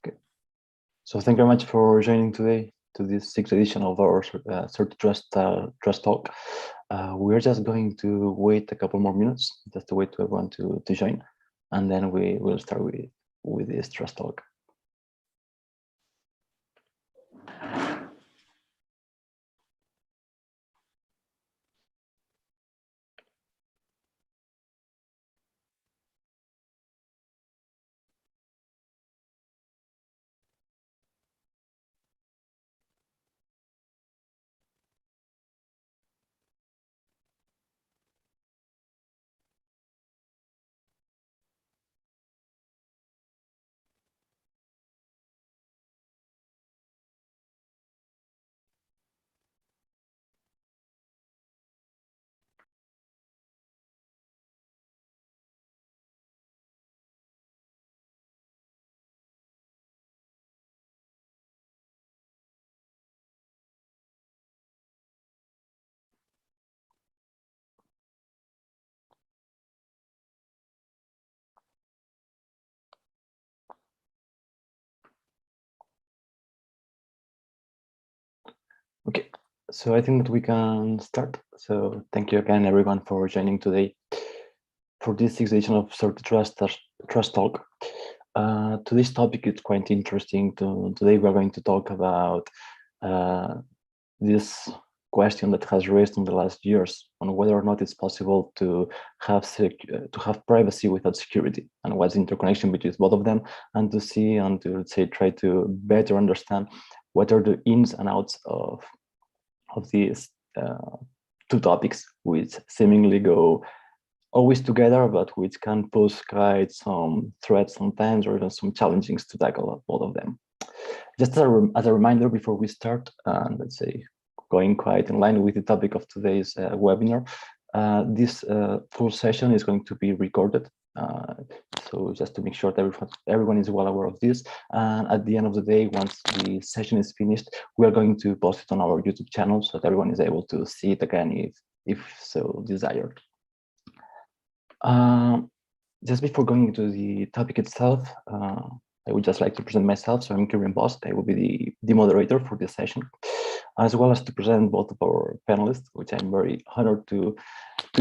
Okay. So thank you very much for joining today to this 6th edition of our Certi-Trust Trust Talk. We're just going to wait a couple more minutes just to wait for everyone to join, and then we will start with this Trust Talk. Okay, so I think that we can start. So thank you again, everyone, for joining today for this 6th edition of Trust Talk. Today's topic is quite interesting. Today we're going to talk about this question that has raised in the last years on whether or not it's possible to have privacy without security, and what's the interconnection between both of them, and to see and to, let's say, try to better understand what are the ins and outs of these two topics, which seemingly go always together, but which can pose quite some threats sometimes, or even some challenges to tackle both of them. Just as a reminder before we start, let's say, going quite in line with the topic of today's webinar, this full session is going to be recorded. So just to make sure that everyone is well aware of this. And at the end of the day, once the session is finished, we are going to post it on our YouTube channel so that everyone is able to see it again if so desired. Just before going into the topic itself, I would just like to present myself. So I'm Kieran Bost. I will be the moderator for this session, as well as to present both of our panelists, which I'm very honored to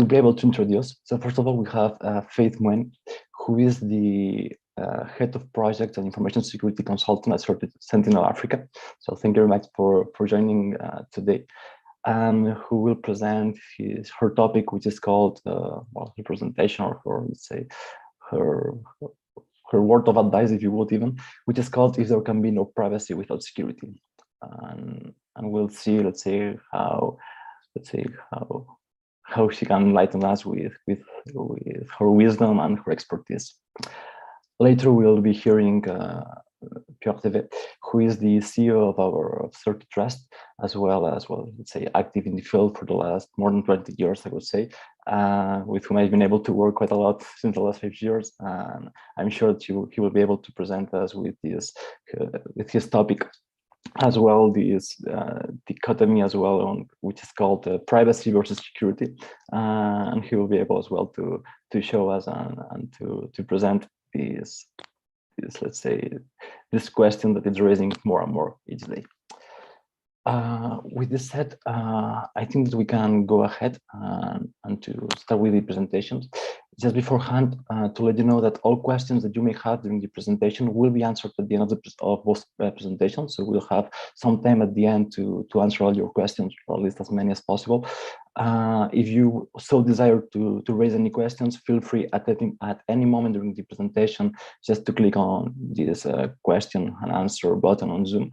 be able to introduce. So first of all, we have Faith MUENI, who is the head of project and information security consultant at Sentinel Africa. So thank you very much for joining today, and who will present her topic, which is called well, her presentation, or let's say her word of advice, if you would, even, which is called "If There Can Be No Privacy Without Security." And we'll see, let's say, how she can enlighten us with her wisdom and her expertise. Later, we'll be hearing Pierre, who is the CEO of our Certi-Trust, as well, let's say, active in the field for the last more than 20 years, I would say, with whom I've been able to work quite a lot since the last 5 years. And I'm sure that he will be able to present us with his topic, as well, this dichotomy as well, on which is called privacy versus security, and he will be able as well to show us and to present this, let's say, this question that is raising more and more each day. With this said, I think that we can go ahead and to start with the presentations. Just beforehand, to let you know that all questions that you may have during the presentation will be answered at the end of both presentations. So we'll have some time at the end to answer all your questions, or at least as many as possible. If you so desire to raise any questions, feel free at any moment during the presentation just to click on this question and answer button on Zoom.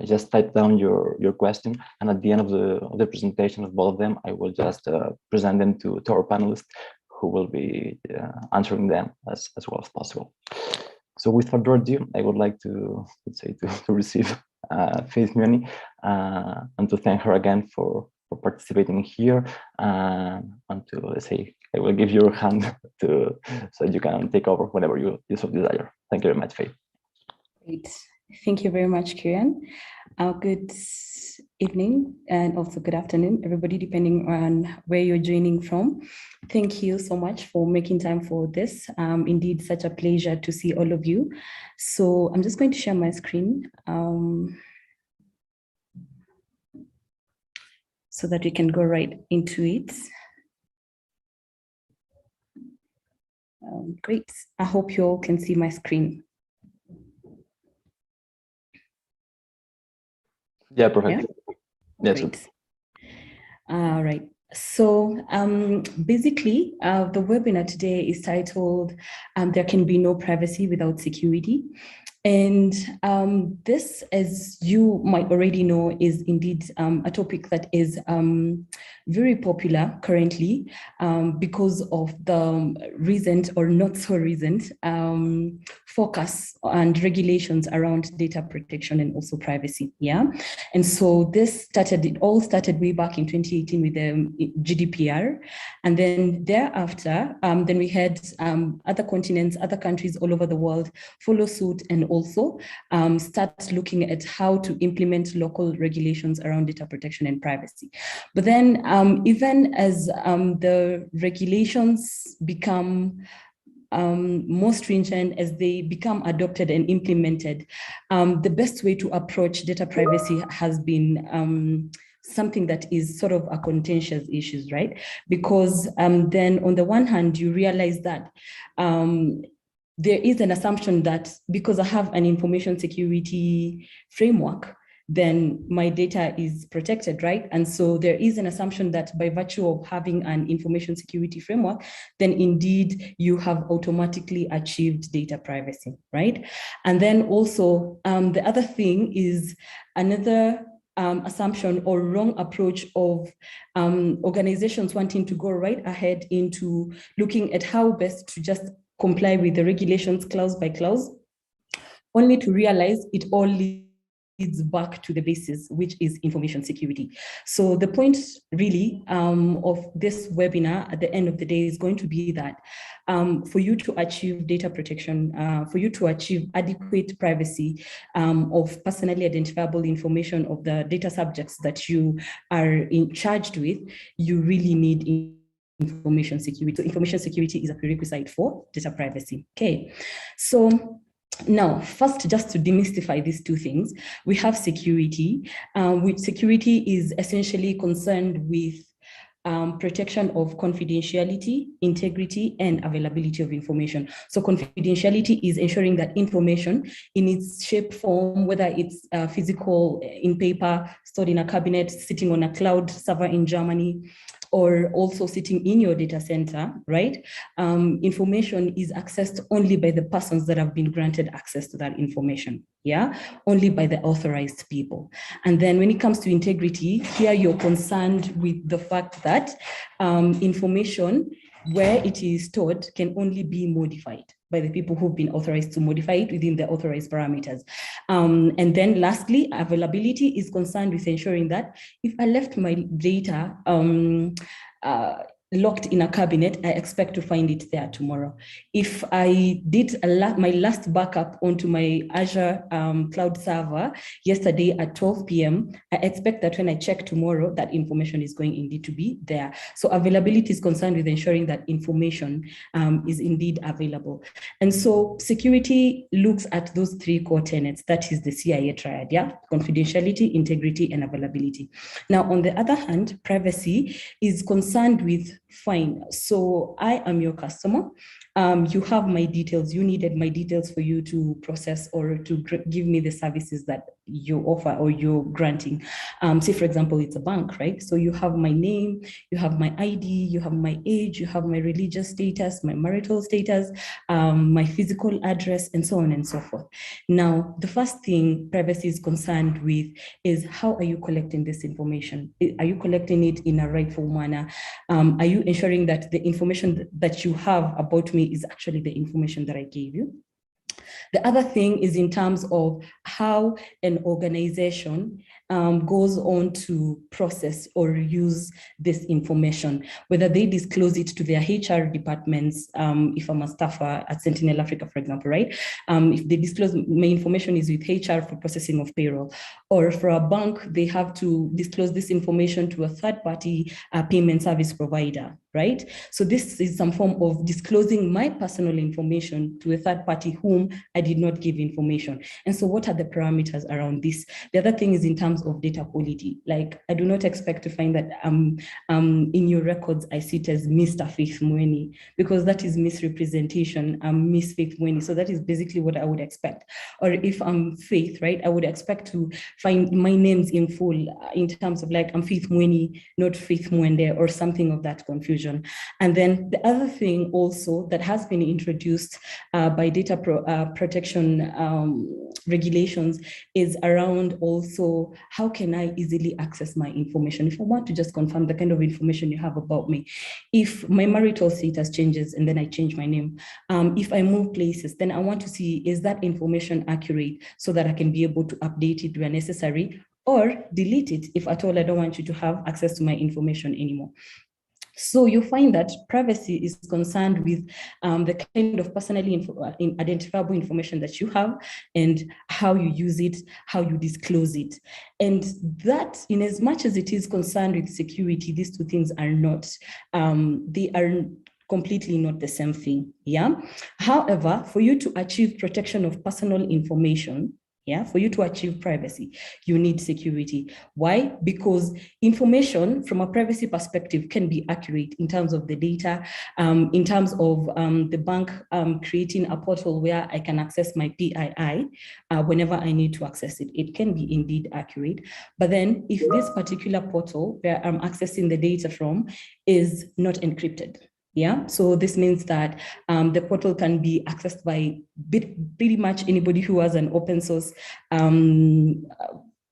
Just type down your question, and at the end of the presentation of both of them, I will just present them to our panelists, who will be answering them as well as possible. So with further ado, I would like to, let's say, to receive Faith MUENI, and to thank her again for participating here, and to, let's say, I will give you your hand so you can take over whenever you so desire. Thank you very much, Faith. Great. Thank you very much, Kieran. Good evening and also good afternoon, everybody, depending on where you're joining from. Thank you so much for making time for this. Indeed, such a pleasure to see all of you. So I'm just going to share my screen so that we can go right into it. Great. I hope you all can see my screen. Yeah, perfect. Yeah? Yes. Great. All right. So basically, the webinar today is titled, There Can Be No Privacy Without Security. And this, as you might already know, is indeed a topic that is very popular currently because of the recent or not so recent focus and regulations around data protection and also privacy. Yeah. And so it all started way back in 2018 with the GDPR. And then thereafter, then we had other continents, other countries all over the world follow suit and also start looking at how to implement local regulations around data protection and privacy. But then even as the regulations become more stringent, as they become adopted and implemented, the best way to approach data privacy has been something that is sort of a contentious issue, right? Because then on the one hand, you realize that there is an assumption that because I have an information security framework, then my data is protected, right? And so there is an assumption that by virtue of having an information security framework, then indeed you have automatically achieved data privacy, right? And then also the other thing is another assumption or wrong approach of organizations wanting to go right ahead into looking at how best to just comply with the regulations clause by clause, only to realize it all leads back to the basis, which is information security. So the point really of this webinar at the end of the day is going to be that for you to achieve data protection, for you to achieve adequate privacy of personally identifiable information of the data subjects that you are charged with, you really need information security. So information security is a prerequisite for data privacy. Okay, so now, first, just to demystify these two things, we have security, which security is essentially concerned with protection of confidentiality, integrity, and availability of information. So confidentiality is ensuring that information in its shape, form, whether it's physical, in paper, stored in a cabinet, sitting on a cloud server in Germany, or also sitting in your data center, right? Information is accessed only by the persons that have been granted access to that information, yeah? Only by the authorized people. And then when it comes to integrity, here you're concerned with the fact that information where it is stored can only be modified by the people who've been authorized to modify it within the authorized parameters. And then lastly, availability is concerned with ensuring that if I left my data locked in a cabinet, I expect to find it there tomorrow. If I did my last backup onto my Azure cloud server yesterday at 12 p.m., I expect that when I check tomorrow, that information is going indeed to be there. So availability is concerned with ensuring that information is indeed available. And so security looks at those three core tenets. That is the CIA triad, yeah? Confidentiality, integrity, and availability. Now, on the other hand, privacy is concerned with fine. So I am your customer. You have my details. You needed my details for you to process or to give me the services that you offer or you're granting. Say, for example, it's a bank, right? So you have my name, you have my ID, you have my age, you have my religious status, my marital status, my physical address, and so on and so forth. Now, the first thing privacy is concerned with is how are you collecting this information? Are you collecting it in a rightful manner? Are you ensuring that the information that you have about me is actually the information that I gave you? The other thing is in terms of how an organization goes on to process or use this information, whether they disclose it to their HR departments, if I'm a staffer at Sentinel Africa, for example, right? If they disclose, my information is with HR for processing of payroll, or for a bank, they have to disclose this information to a third-party payment service provider, right? So this is some form of disclosing my personal information to a third party whom I did not give information. And so what are the parameters around this? The other thing is in terms of data quality. Like, I do not expect to find that in your records, I see it as Mr. Faith MUENI, because that is misrepresentation. I'm Miss Faith MUENI. So that is basically what I would expect. Or if I'm Faith, right, I would expect to find my names in full in terms of like, I'm Faith MUENI, not Faith Mwende, or something of that confusion. And then the other thing also that has been introduced by data protection regulations is around also, how can I easily access my information? If I want to just confirm the kind of information you have about me, if my marital status changes and then I change my name, if I move places, then I want to see, is that information accurate, so that I can be able to update it where necessary, or delete it if at all I don't want you to have access to my information anymore. So you find that privacy is concerned with the kind of personally identifiable information that you have and how you use it, how you disclose it. And that, in as much as it is concerned with security, these two things are not, they are completely not the same thing, yeah? However, for you to achieve protection of personal information, yeah, for you to achieve privacy, you need security. Why? Because information from a privacy perspective can be accurate in terms of the data, in terms of the bank creating a portal where I can access my PII whenever I need to access it. It can be indeed accurate. But then if this particular portal where I'm accessing the data from is not encrypted, yeah, so this means that the portal can be accessed by pretty much anybody who has an open source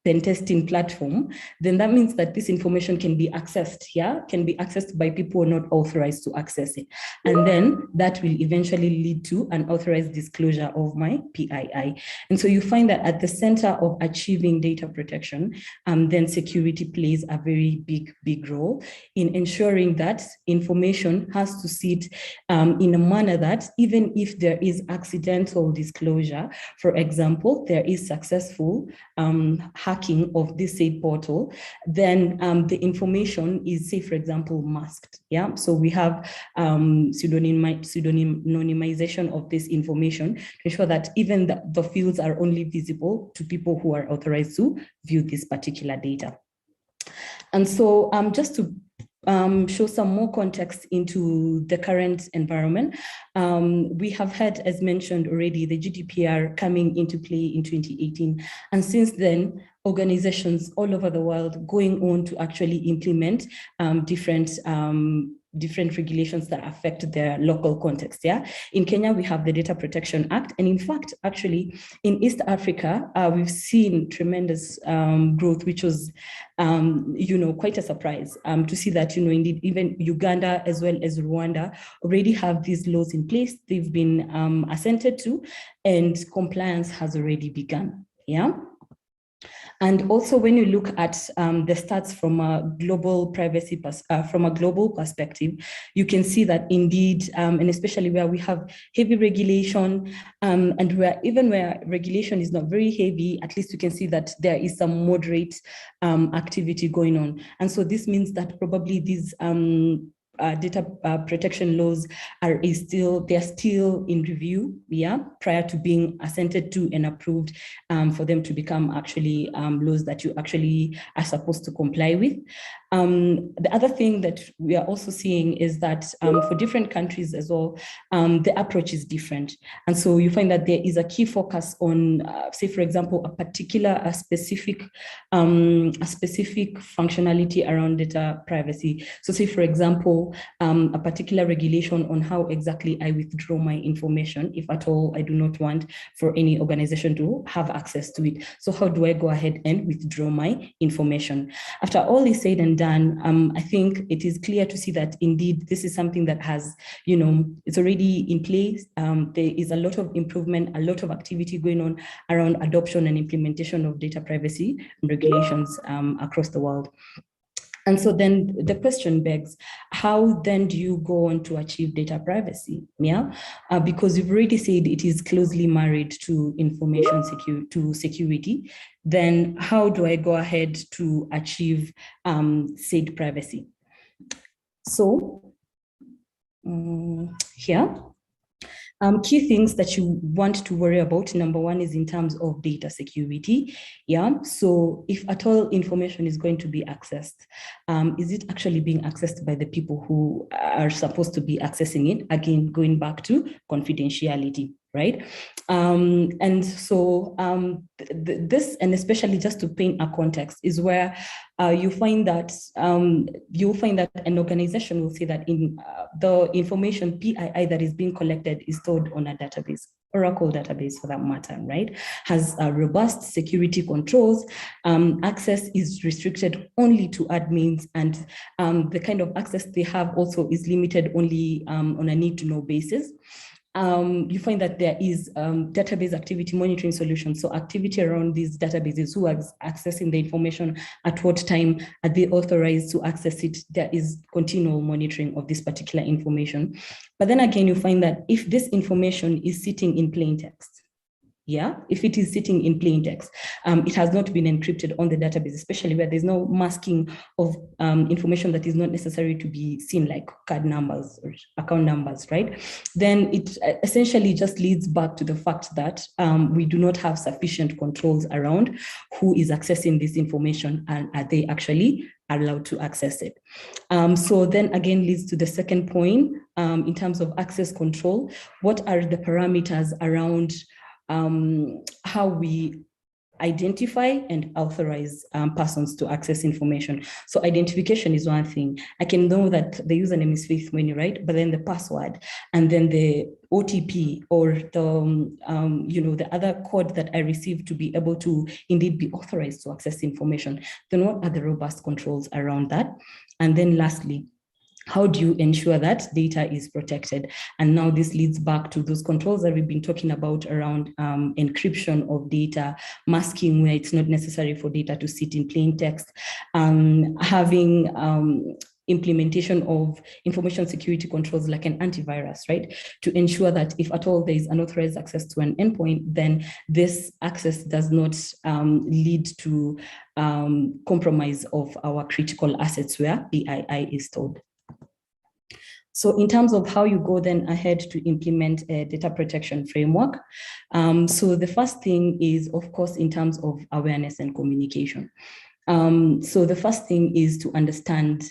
pen testing platform, then that means that this information can be accessed, yeah, can be accessed by people who are not authorized to access it. And then that will eventually lead to an authorized disclosure of my PII. And so you find that at the center of achieving data protection, then security plays a very big role in ensuring that information has to sit in a manner that even if there is accidental disclosure, for example, there is successful hacking of this said portal, then the information is, say, for example, masked. Yeah, so we have pseudonymization of this information to ensure that even the fields are only visible to people who are authorized to view this particular data. And so just to show some more context into the current environment. We have had, as mentioned already, the GDPR coming into play in 2018. And since then, organizations all over the world going on to actually implement different regulations that affect their local context. Yeah, in Kenya we have the Data Protection Act, and in fact, actually, in East Africa we've seen tremendous growth, which was, quite a surprise to see that, indeed, even Uganda as well as Rwanda already have these laws in place. They've been assented to, and compliance has already begun. Yeah. And also, when you look at the stats from a global privacy, from a global perspective, you can see that indeed, and especially where we have heavy regulation, and where regulation is not very heavy, at least you can see that there is some moderate activity going on. And so this means that probably these data protection laws are still in review, yeah, prior to being assented to and approved for them to become actually laws that you actually are supposed to comply with. The other thing that we are also seeing is that for different countries as well, the approach is different. And so you find that there is a key focus on, say, for example, a specific functionality around data privacy. So say, for example, also a particular regulation on how exactly I withdraw my information, if at all I do not want for any organization to have access to it. So how do I go ahead and withdraw my information? After all is said and done, I think it is clear to see that indeed this is something that has, it's already in place. There is a lot of improvement, a lot of activity going on around adoption and implementation of data privacy regulations across the world. And so then the question begs, how then do you go on to achieve data privacy? Yeah, because you've already said it is closely married to information security. Then how do I go ahead to achieve said privacy? So here, key things that you want to worry about. Number one is in terms of data security. Yeah, so if at all information is going to be accessed, is it actually being accessed by the people who are supposed to be accessing it? Again, going back to confidentiality, right? And so this, and especially just to paint a context, is where you find that an organization will say that in the information PII that is being collected is stored on a database, Oracle database for that matter, right? Has robust security controls. Access is restricted only to admins, and the kind of access they have also is limited only on a need-to-know basis. You find that there is database activity monitoring solutions. So activity around these databases, who are accessing the information, at what time are they authorized to access it? There is continual monitoring of this particular information. But then again, you find that if this information is sitting in plain text, yeah, if it is sitting in plain text, it has not been encrypted on the database, especially where there's no masking of information that is not necessary to be seen, like card numbers or account numbers, right? Then it essentially just leads back to the fact that we do not have sufficient controls around who is accessing this information and are they actually allowed to access it. So then again leads to the second point in terms of access control. What are the parameters around how we identify and authorize persons to access information? So identification is one thing. I can know that the username is Faith MUENI, right? But then the password and then the OTP or the the other code that I received to be able to indeed be authorized to access information. Then what are the robust controls around that? And then lastly, how do you ensure that data is protected? And now this leads back to those controls that we've been talking about around encryption of data, masking where it's not necessary for data to sit in plain text, having implementation of information security controls like an antivirus, right? To ensure that if at all there is unauthorized access to an endpoint, then this access does not lead to compromise of our critical assets where PII is stored. So in terms of how you go then ahead to implement a data protection framework, so the first thing is, of course, in terms of awareness and communication. So the first thing is to understand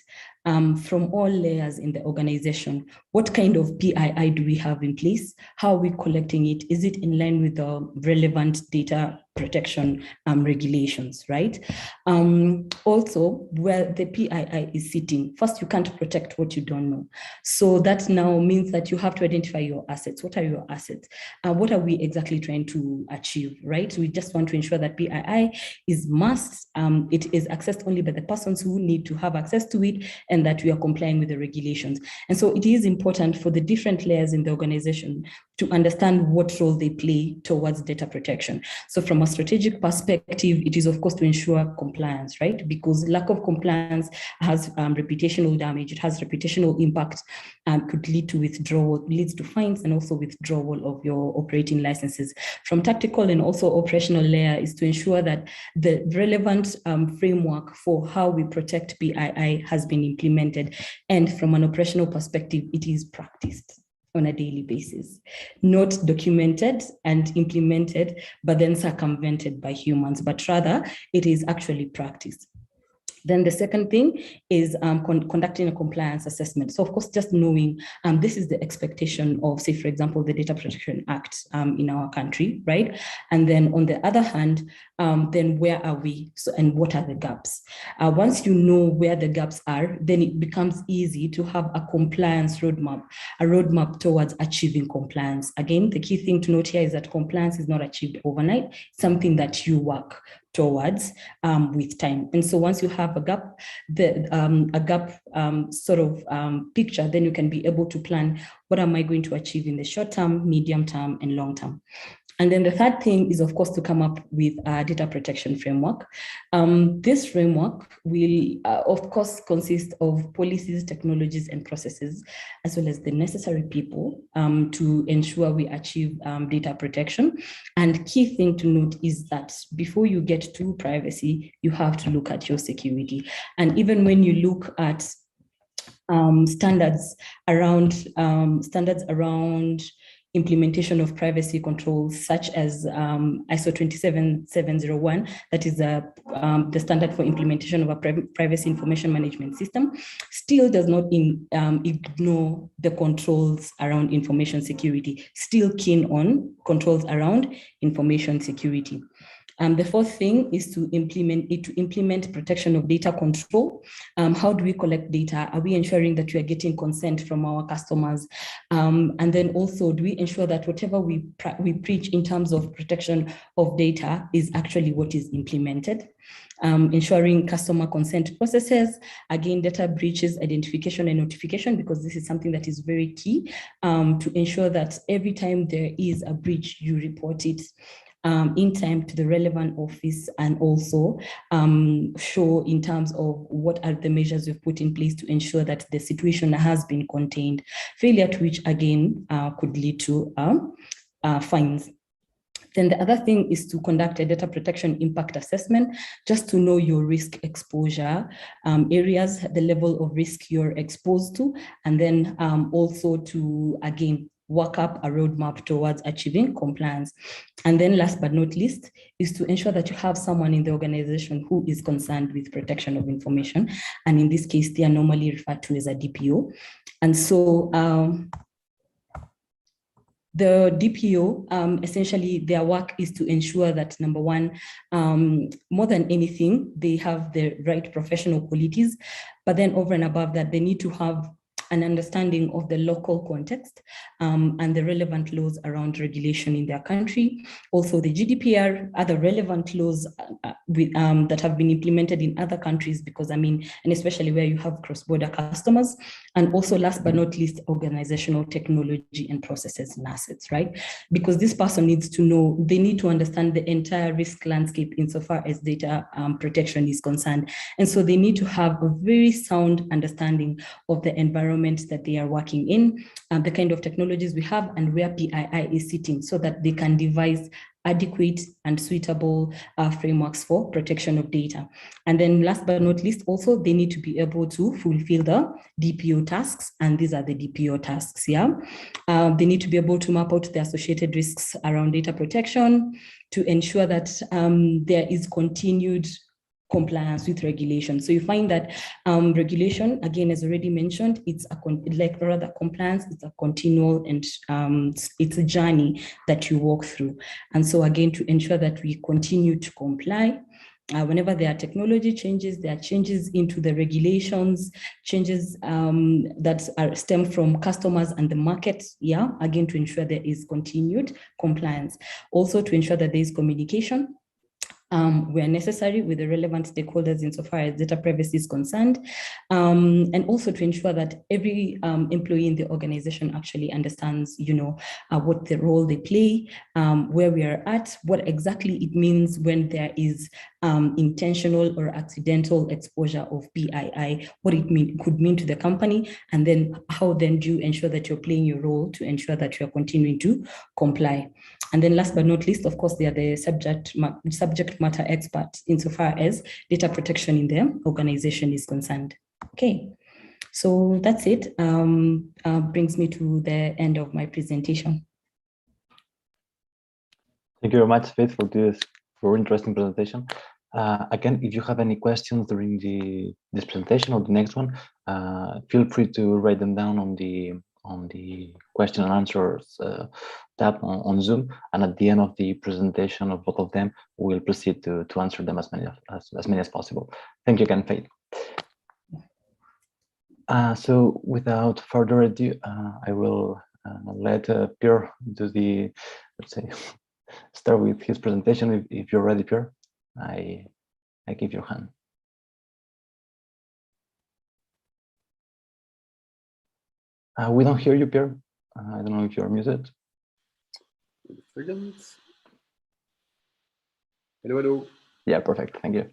from all layers in the organization, what kind of PII do we have in place? How are we collecting it? Is it in line with the relevant data protection regulations, right? Also, where the PII is sitting, first, you can't protect what you don't know. So that now means that you have to identify your assets. What are your assets? What are we exactly trying to achieve, right? We just want to ensure that PII is must, it is accessed only by the persons who need to have access to it, and that we are complying with the regulations. And so it is important for the different layers in the organization to understand what role they play towards data protection. So from a strategic perspective, it is of course to ensure compliance, right? Because lack of compliance has reputational damage, it has reputational impact, could lead to withdrawal, leads to fines and also withdrawal of your operating licenses. From tactical and also operational layer is to ensure that the relevant framework for how we protect PII has been implemented. And from an operational perspective, it is practiced on a daily basis, not documented and implemented, but then circumvented by humans, but rather it is actually practiced. Then the second thing is conducting a compliance assessment. So of course, just knowing this is the expectation of, say, for example, the Data Protection Act in our country, right? And then on the other hand, then where are we? So, and what are the gaps? Once you know where the gaps are, then it becomes easy to have a compliance roadmap, a roadmap towards achieving compliance. Again, the key thing to note here is that compliance is not achieved overnight. It's something that you work towards with time. And so once you have a gap, picture, then you can be able to plan, what am I going to achieve in the short term, medium term, and long term. And then the third thing is, of course, to come up with a data protection framework. This framework will, of course, consist of policies, technologies, and processes, as well as the necessary people to ensure we achieve data protection. And key thing to note is that before you get to privacy, you have to look at your security. And even when you look at standards around implementation of privacy controls, such as ISO 27701, that is the standard for implementation of a privacy information management system, still does not ignore the controls around information security, still keen on controls around information security. The fourth thing is to implement protection of data control. How do we collect data? Are we ensuring that we are getting consent from our customers? And then also, do we ensure that whatever we preach in terms of protection of data is actually what is implemented? Ensuring customer consent processes, again, data breaches, identification and notification, because this is something that is very key to ensure that every time there is a breach, you report it in time to the relevant office, and also show in terms of what are the measures we've put in place to ensure that the situation has been contained, failure to which again could lead to fines. Then the other thing is to conduct a data protection impact assessment, just to know your risk exposure areas, the level of risk you're exposed to, and then also to, again, work up a roadmap towards achieving compliance. And then last but not least is to ensure that you have someone in the organization who is concerned with protection of information. And in this case, they are normally referred to as a DPO. And so the DPO, essentially their work is to ensure that, number one, more than anything, they have the right professional qualities, but then over and above that, they need to have an understanding of the local context and the relevant laws around regulation in their country. Also the GDPR, other relevant laws that have been implemented in other countries, because and especially where you have cross-border customers. And also last but not least, organizational technology and processes and assets, right? Because this person needs to know, they need to understand the entire risk landscape insofar as data protection is concerned. And so they need to have a very sound understanding of the environment that they are working in, the kind of technologies we have, and where PII is sitting, so that they can devise adequate and suitable frameworks for protection of data. And then last but not least, also, they need to be able to fulfill the DPO tasks, and these are the DPO tasks, yeah? They need to be able to map out the associated risks around data protection, to ensure that there is continued compliance with regulation. So you find that regulation, again, as already mentioned, it's compliance, it's a continual and it's a journey that you walk through. And so again, to ensure that we continue to comply, whenever there are technology changes, there are changes into the regulations, changes that stem from customers and the market, yeah, again, to ensure there is continued compliance. Also to ensure that there is communication where necessary with the relevant stakeholders insofar as data privacy is concerned, and also to ensure that every employee in the organization actually understands, what the role they play, where we are at, what exactly it means when there is intentional or accidental exposure of PII, what it could mean to the company, and then how then do you ensure that you're playing your role to ensure that you're continuing to comply. And then last but not least, of course, they are the subject matter experts insofar as data protection in their organization is concerned. Okay, so that's it. Brings me to the end of my presentation. Thank you very much, Faith, for this very interesting presentation. Again, if you have any questions during this presentation or the next one, feel free to write them down on the question and answers tab on Zoom, and at the end of the presentation of both of them, we'll proceed to answer them as many as possible. Thank you again, Faith. So without further ado, I will let Pierre do the, let's say, start with his presentation. If you're ready, Pierre, I give your hand. We don't hear you, Pierre. I don't know if you're muted. Hello, hello. Yeah, perfect. Thank you.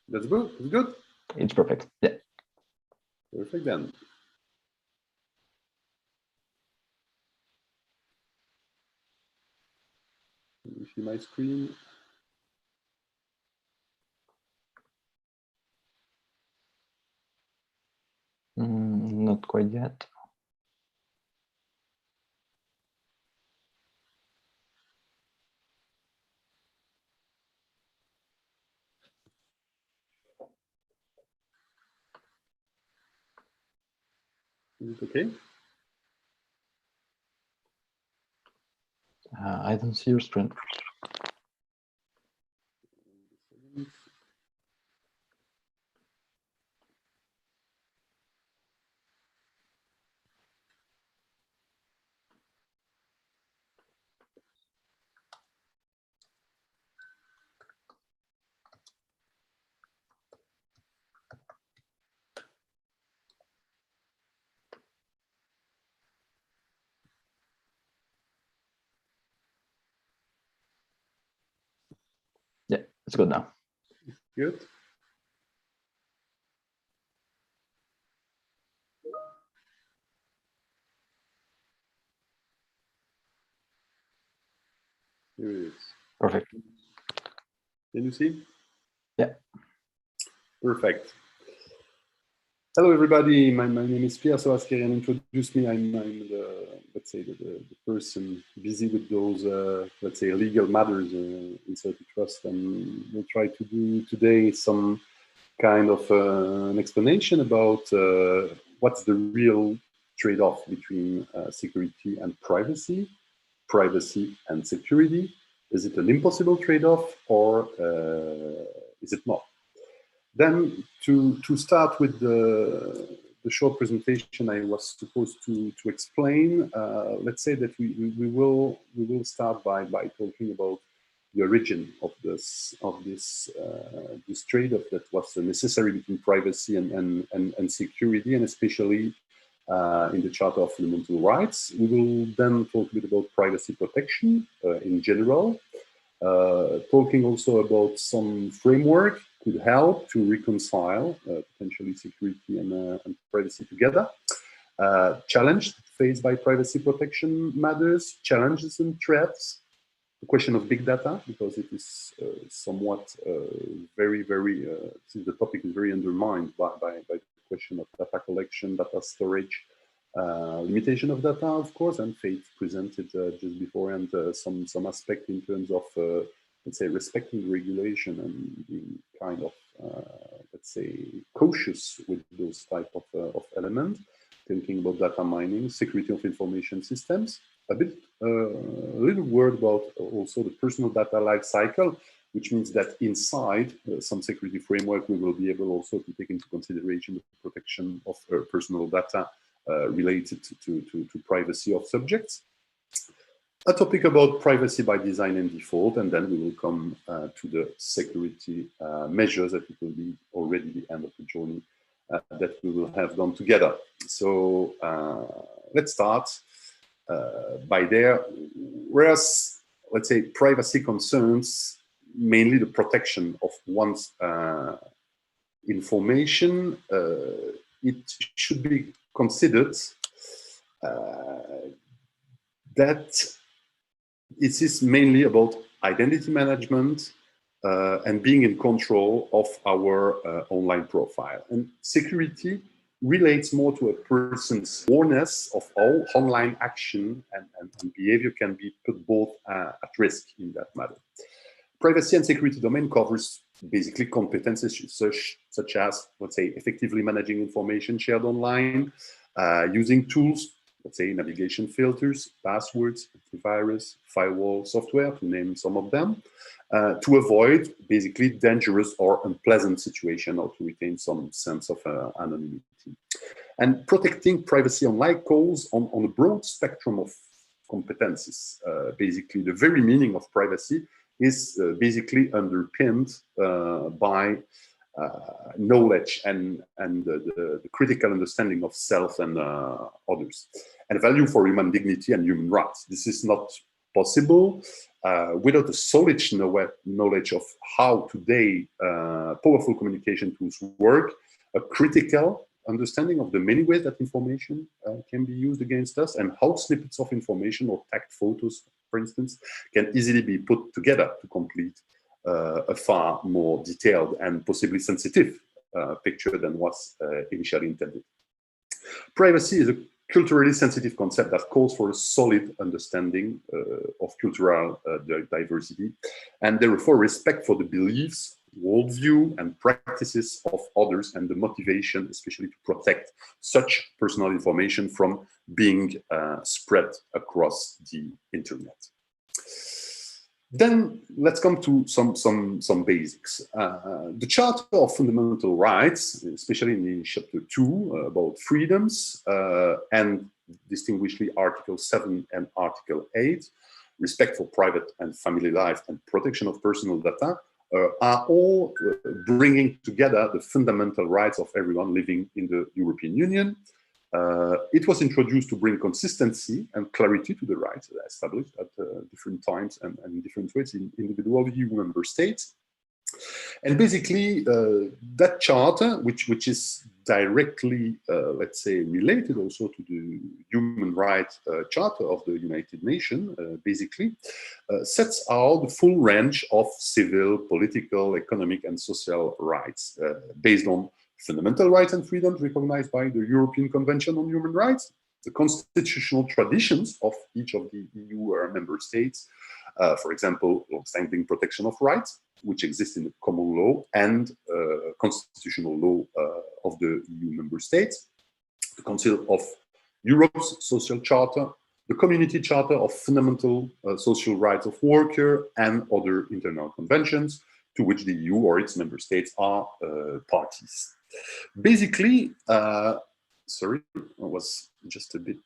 That's good. It's good. It's perfect. Yeah. Perfect then. Can you see my screen? Not quite yet. Is it okay? I don't see your screen. Yeah, it's good now. Good. Here it is. Perfect. Can you see? Yeah. Perfect. Hello, everybody. My name is Pierre. So as Karen introduced me, I'm the, let's say, the person busy with those, let's say, legal matters in Certi-Trust, and we'll try to do today some kind of an explanation about what's the real trade-off between security and privacy and security. Is it an impossible trade-off, or is it not? Then to start with the short presentation I was supposed to explain, let's say that we will start by talking about the origin of this trade-off that was necessary between privacy and security, and especially in the Charter of Fundamental Rights. We will then talk a bit about privacy protection in general, talking also about some framework could help to reconcile potentially security and privacy together. Challenges faced by privacy protection matters, challenges and threats, the question of big data, because it is somewhat since the topic is very undermined by the question of data collection, data storage, limitation of data, of course, and Faith presented just before, and some aspect in terms of, let's say, respecting regulation and being kind of, let's say, cautious with those type of elements, thinking about data mining, security of information systems, a little word about also the personal data life cycle, which means that inside some security framework, we will be able also to take into consideration the protection of personal data related to privacy of subjects. A topic about privacy by design and default, and then we will come to the security measures that it will be already the end of the journey that we will have done together. So let's start by there. Whereas, let's say, privacy concerns mainly the protection of one's information, it should be considered that it is mainly about identity management and being in control of our online profile. And security relates more to a person's awareness of all online action and behavior can be put both at risk in that matter. Privacy and security domain covers basically competences such as, let's say, effectively managing information shared online, using tools, let's say navigation filters, passwords, antivirus, firewall software, to name some of them, to avoid basically dangerous or unpleasant situation, or to retain some sense of anonymity. And protecting privacy online calls on a broad spectrum of competencies. Basically, the very meaning of privacy is basically underpinned by knowledge and the critical understanding of self and others, and value for human dignity and human rights. This is not possible without a solid knowledge of how today powerful communication tools work, a critical understanding of the many ways that information can be used against us, and how snippets of information or tagged photos, for instance, can easily be put together to complete a far more detailed and possibly sensitive picture than was initially intended. Privacy is a culturally sensitive concept that calls for a solid understanding of cultural diversity, and therefore respect for the beliefs, worldview, and practices of others, and the motivation, especially to protect such personal information from being spread across the internet. Then let's come to some basics. The Charter of Fundamental Rights, especially in the chapter 2 about freedoms, and distinguishedly Article 7 and Article 8, respect for private and family life and protection of personal data, are all bringing together the fundamental rights of everyone living in the European Union. It was introduced to bring consistency and clarity to the rights established at different times and in different ways in individual EU member states. And basically, that charter, which is directly, let's say, related also to the Human Rights Charter of the United Nations, basically, sets out the full range of civil, political, economic, and social rights based on fundamental rights and freedoms recognized by the European Convention on Human Rights, the constitutional traditions of each of the EU member states, for example, long-standing protection of rights, which exist in the common law and constitutional law of the EU member states, the Council of Europe's Social Charter, the Community Charter of Fundamental Social Rights of Workers, and other international conventions to which the EU or its member states are parties. Basically, sorry, I was just a bit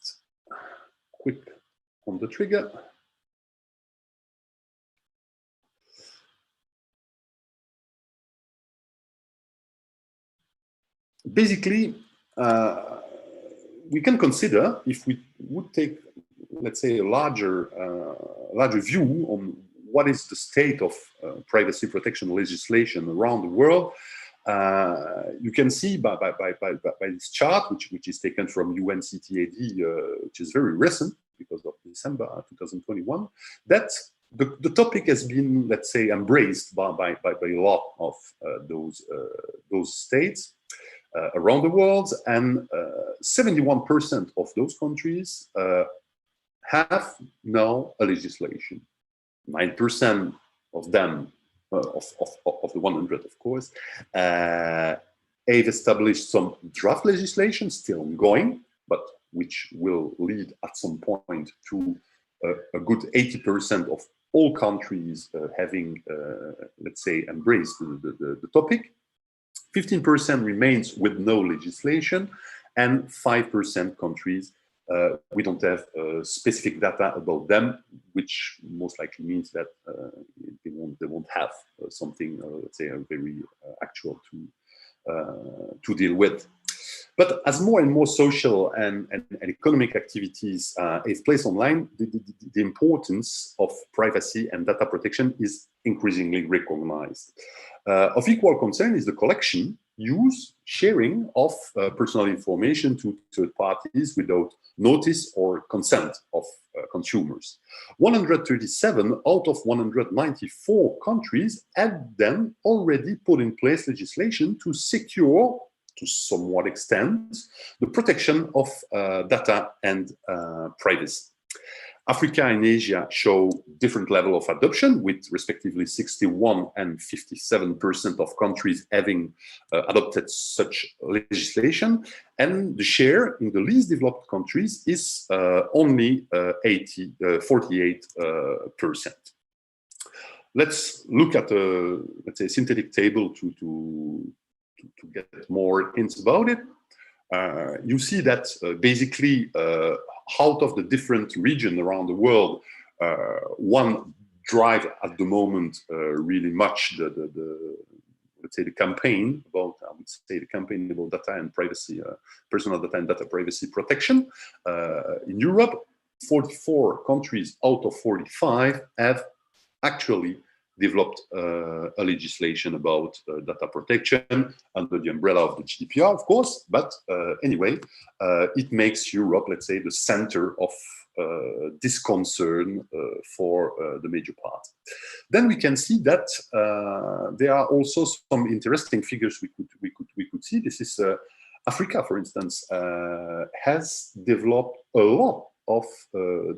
quick on the trigger. Basically, we can consider, if we would take, let's say, a larger view on what is the state of privacy protection legislation around the world, you can see by this chart, which is taken from UNCTAD, which is very recent because of December 2021, that the topic has been, let's say, embraced by a lot of those states around the world, and 71% of those countries have now a legislation. 9% of them, of the 100, of course, have established some draft legislation, still ongoing, but which will lead at some point to a good 80% of all countries having, let's say, embraced the topic. 15% remains with no legislation, and 5% countries we don't have specific data about them, which most likely means that they won't have something, let's say, very actual to deal with. But as more and more social and economic activities take place online, the importance of privacy and data protection is increasingly recognized. Of equal concern is the collection, use, sharing of personal information to third parties without notice or consent of consumers. 137 out of 194 countries had then already put in place legislation to secure, to somewhat extent, the protection of data and privacy. Africa and Asia show different level of adoption, with respectively 61 and 57% of countries having adopted such legislation, and the share in the least developed countries is only 48%. Let's look at a, let's say, synthetic table to get more hints about it. You see that basically out of the different regions around the world, one drive at the moment really much let's say the campaign about, I would say the campaign about data and privacy, personal data and data privacy protection. In Europe, 44 countries out of 45 have actually developed a legislation about data protection under the umbrella of the GDPR, of course, but anyway, it makes Europe, let's say, the center of this concern for the major part. Then we can see that there are also some interesting figures we could see. This is Africa, for instance, has developed a lot of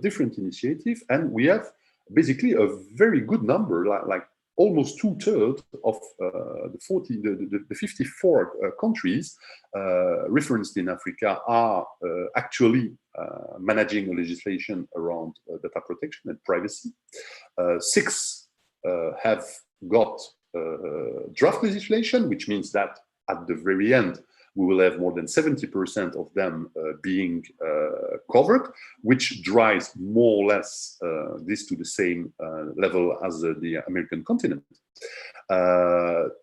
different initiatives, and we have basically a very good number, like almost 2/3 of the 54 countries referenced in Africa are actually managing a legislation around data protection and privacy. 6 have got draft legislation, which means that at the very end, we will have more than 70% of them being covered, which drives more or less this to the same level as the American continent.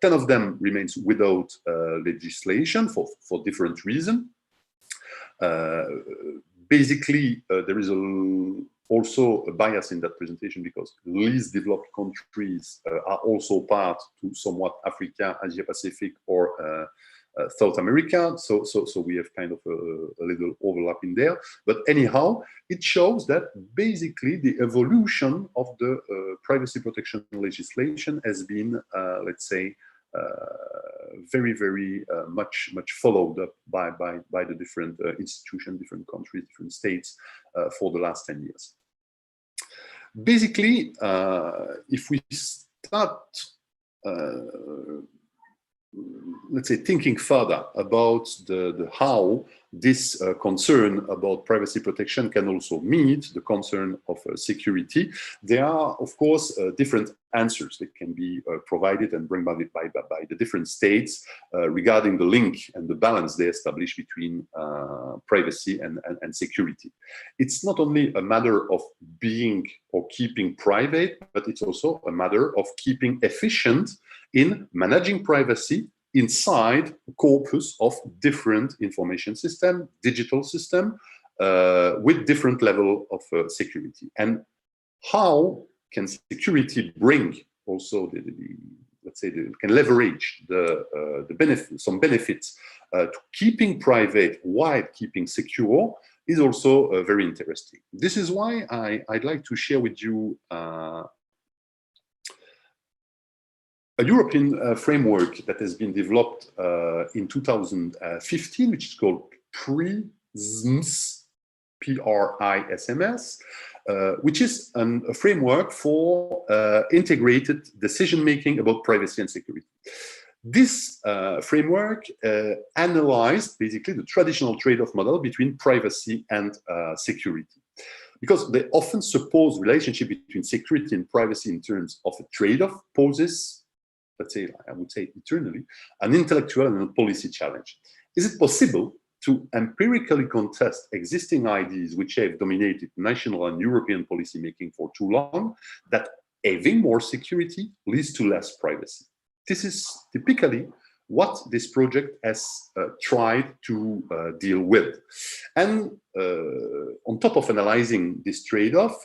10 of them remains without legislation for different reasons. Basically, there is also a bias in that presentation because least developed countries are also part to somewhat Africa, Asia Pacific, or South America, so we have kind of a little overlap in there. But anyhow, it shows that basically the evolution of the privacy protection legislation has been, let's say, very much followed up by the different institutions, different countries, different states for the last 10 years. Basically, if we start let's say thinking further about the how this concern about privacy protection can also meet the concern of security, there are of course different answers that can be provided and brought by the different states regarding the link and the balance they establish between privacy and security. It's not only a matter of being or keeping private, but it's also a matter of keeping efficient in managing privacy inside a corpus of different information system, digital system, with different level of security. And how can security bring also let's say, can leverage some benefits to keeping private while keeping secure is also very interesting. This is why I'd like to share with you a European framework that has been developed in 2015, which is called PRISMS, P-R-I-S-M-S, which is a framework for integrated decision-making about privacy and security. This framework analyzed basically the traditional trade-off model between privacy and security, because they often suppose relationship between security and privacy in terms of a trade-off poses, let's say, I would say eternally, an intellectual and a policy challenge. Is it possible to empirically contest existing ideas which have dominated national and European policymaking for too long, that having more security leads to less privacy? This is typically what this project has tried to deal with. And on top of analyzing this trade-off,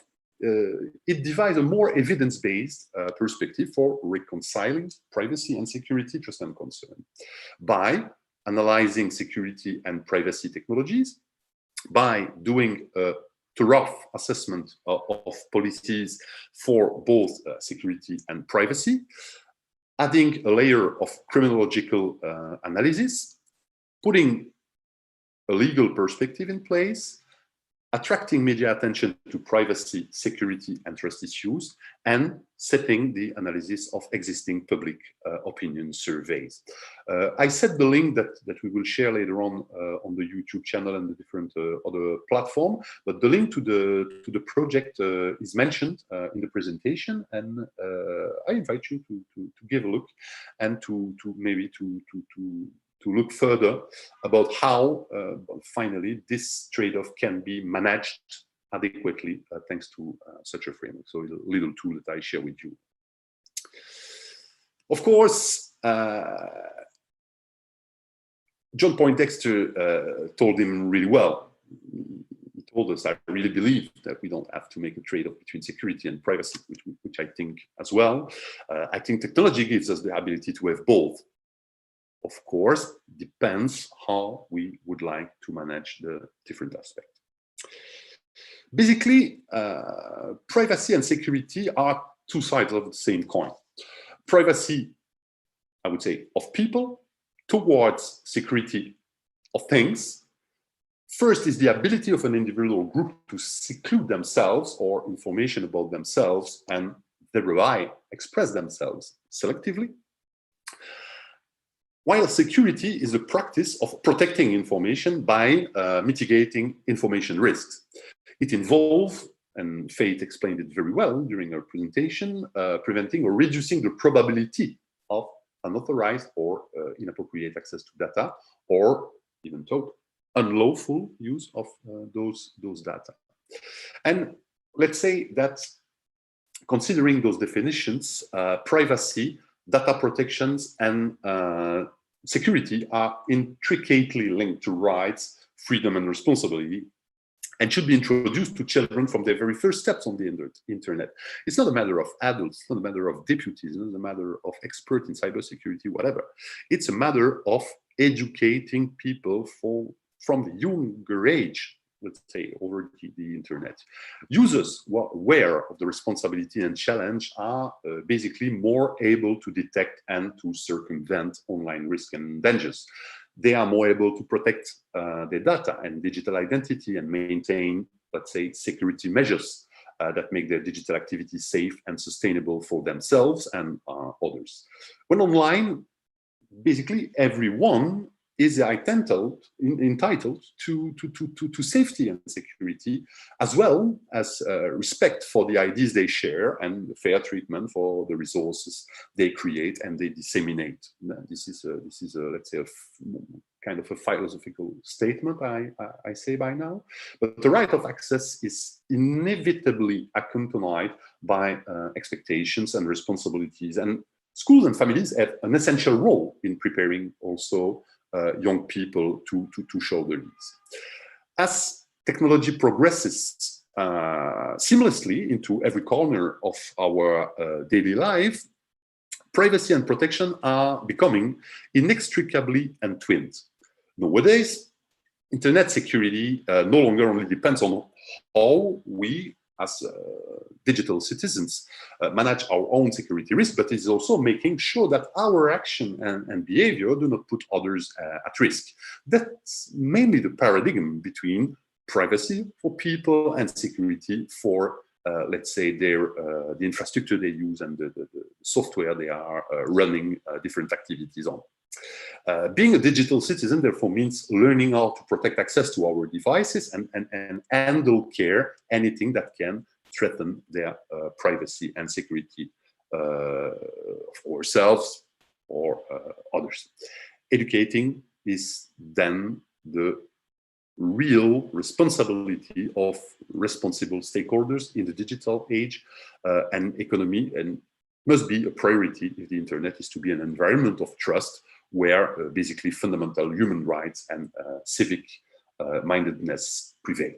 it devised a more evidence-based perspective for reconciling privacy and security trust and concern by analyzing security and privacy technologies, by doing a thorough assessment of policies for both security and privacy, adding a layer of criminological analysis, putting a legal perspective in place, attracting media attention to privacy, security, and trust issues, and setting the analysis of existing public opinion surveys. I set the link that we will share later on the YouTube channel and the different other platform, but the link to the project is mentioned in the presentation, and I invite you to give a look and to look further about how finally this trade-off can be managed adequately thanks to such a framework. So a little tool that I share with you. Of course, John Poindexter told him really well. He told us, I really believe that we don't have to make a trade-off between security and privacy, which I think as well. I think technology gives us the ability to have both. Of course, depends how we would like to manage the different aspects. Basically, privacy and security are two sides of the same coin. Privacy, I would say, of people towards security of things. First is the ability of an individual or group to seclude themselves or information about themselves and thereby express themselves selectively. While security is the practice of protecting information by mitigating information risks. It involves, and Faith explained it very well during her presentation, preventing or reducing the probability of unauthorized or inappropriate access to data, or even though unlawful use of those data. And let's say that considering those definitions, privacy, data protections, and security are intricately linked to rights, freedom, and responsibility, and should be introduced to children from their very first steps on the internet. It's not a matter of adults, it's not a matter of deputies, it's not a matter of experts in cybersecurity, whatever. It's a matter of educating people from the younger age, let's say, over the internet. Users who are aware of the responsibility and challenge are basically more able to detect and to circumvent online risks and dangers. They are more able to protect their data and digital identity and maintain, let's say, security measures that make their digital activity safe and sustainable for themselves and others. When online, basically everyone is entitled to safety and security, as well as respect for the ideas they share and fair treatment for the resources they create and they disseminate. This is let's say, a kind of a philosophical statement, I say by now. But the right of access is inevitably accompanied by expectations and responsibilities. And schools and families have an essential role in preparing also young people to show their needs. As technology progresses seamlessly into every corner of our daily life, privacy and protection are becoming inextricably entwined. Nowadays, internet security no longer only depends on how we, as digital citizens, manage our own security risk, but is also making sure that our action and behavior do not put others at risk. That's mainly the paradigm between privacy for people and security for, let's say, the infrastructure they use and the software they are running different activities on. Being a digital citizen, therefore, means learning how to protect access to our devices and handle care anything that can threaten their privacy and security of ourselves or others. Educating is then the real responsibility of responsible stakeholders in the digital age and economy, and must be a priority if the internet is to be an environment of trust where basically fundamental human rights and civic mindedness prevail.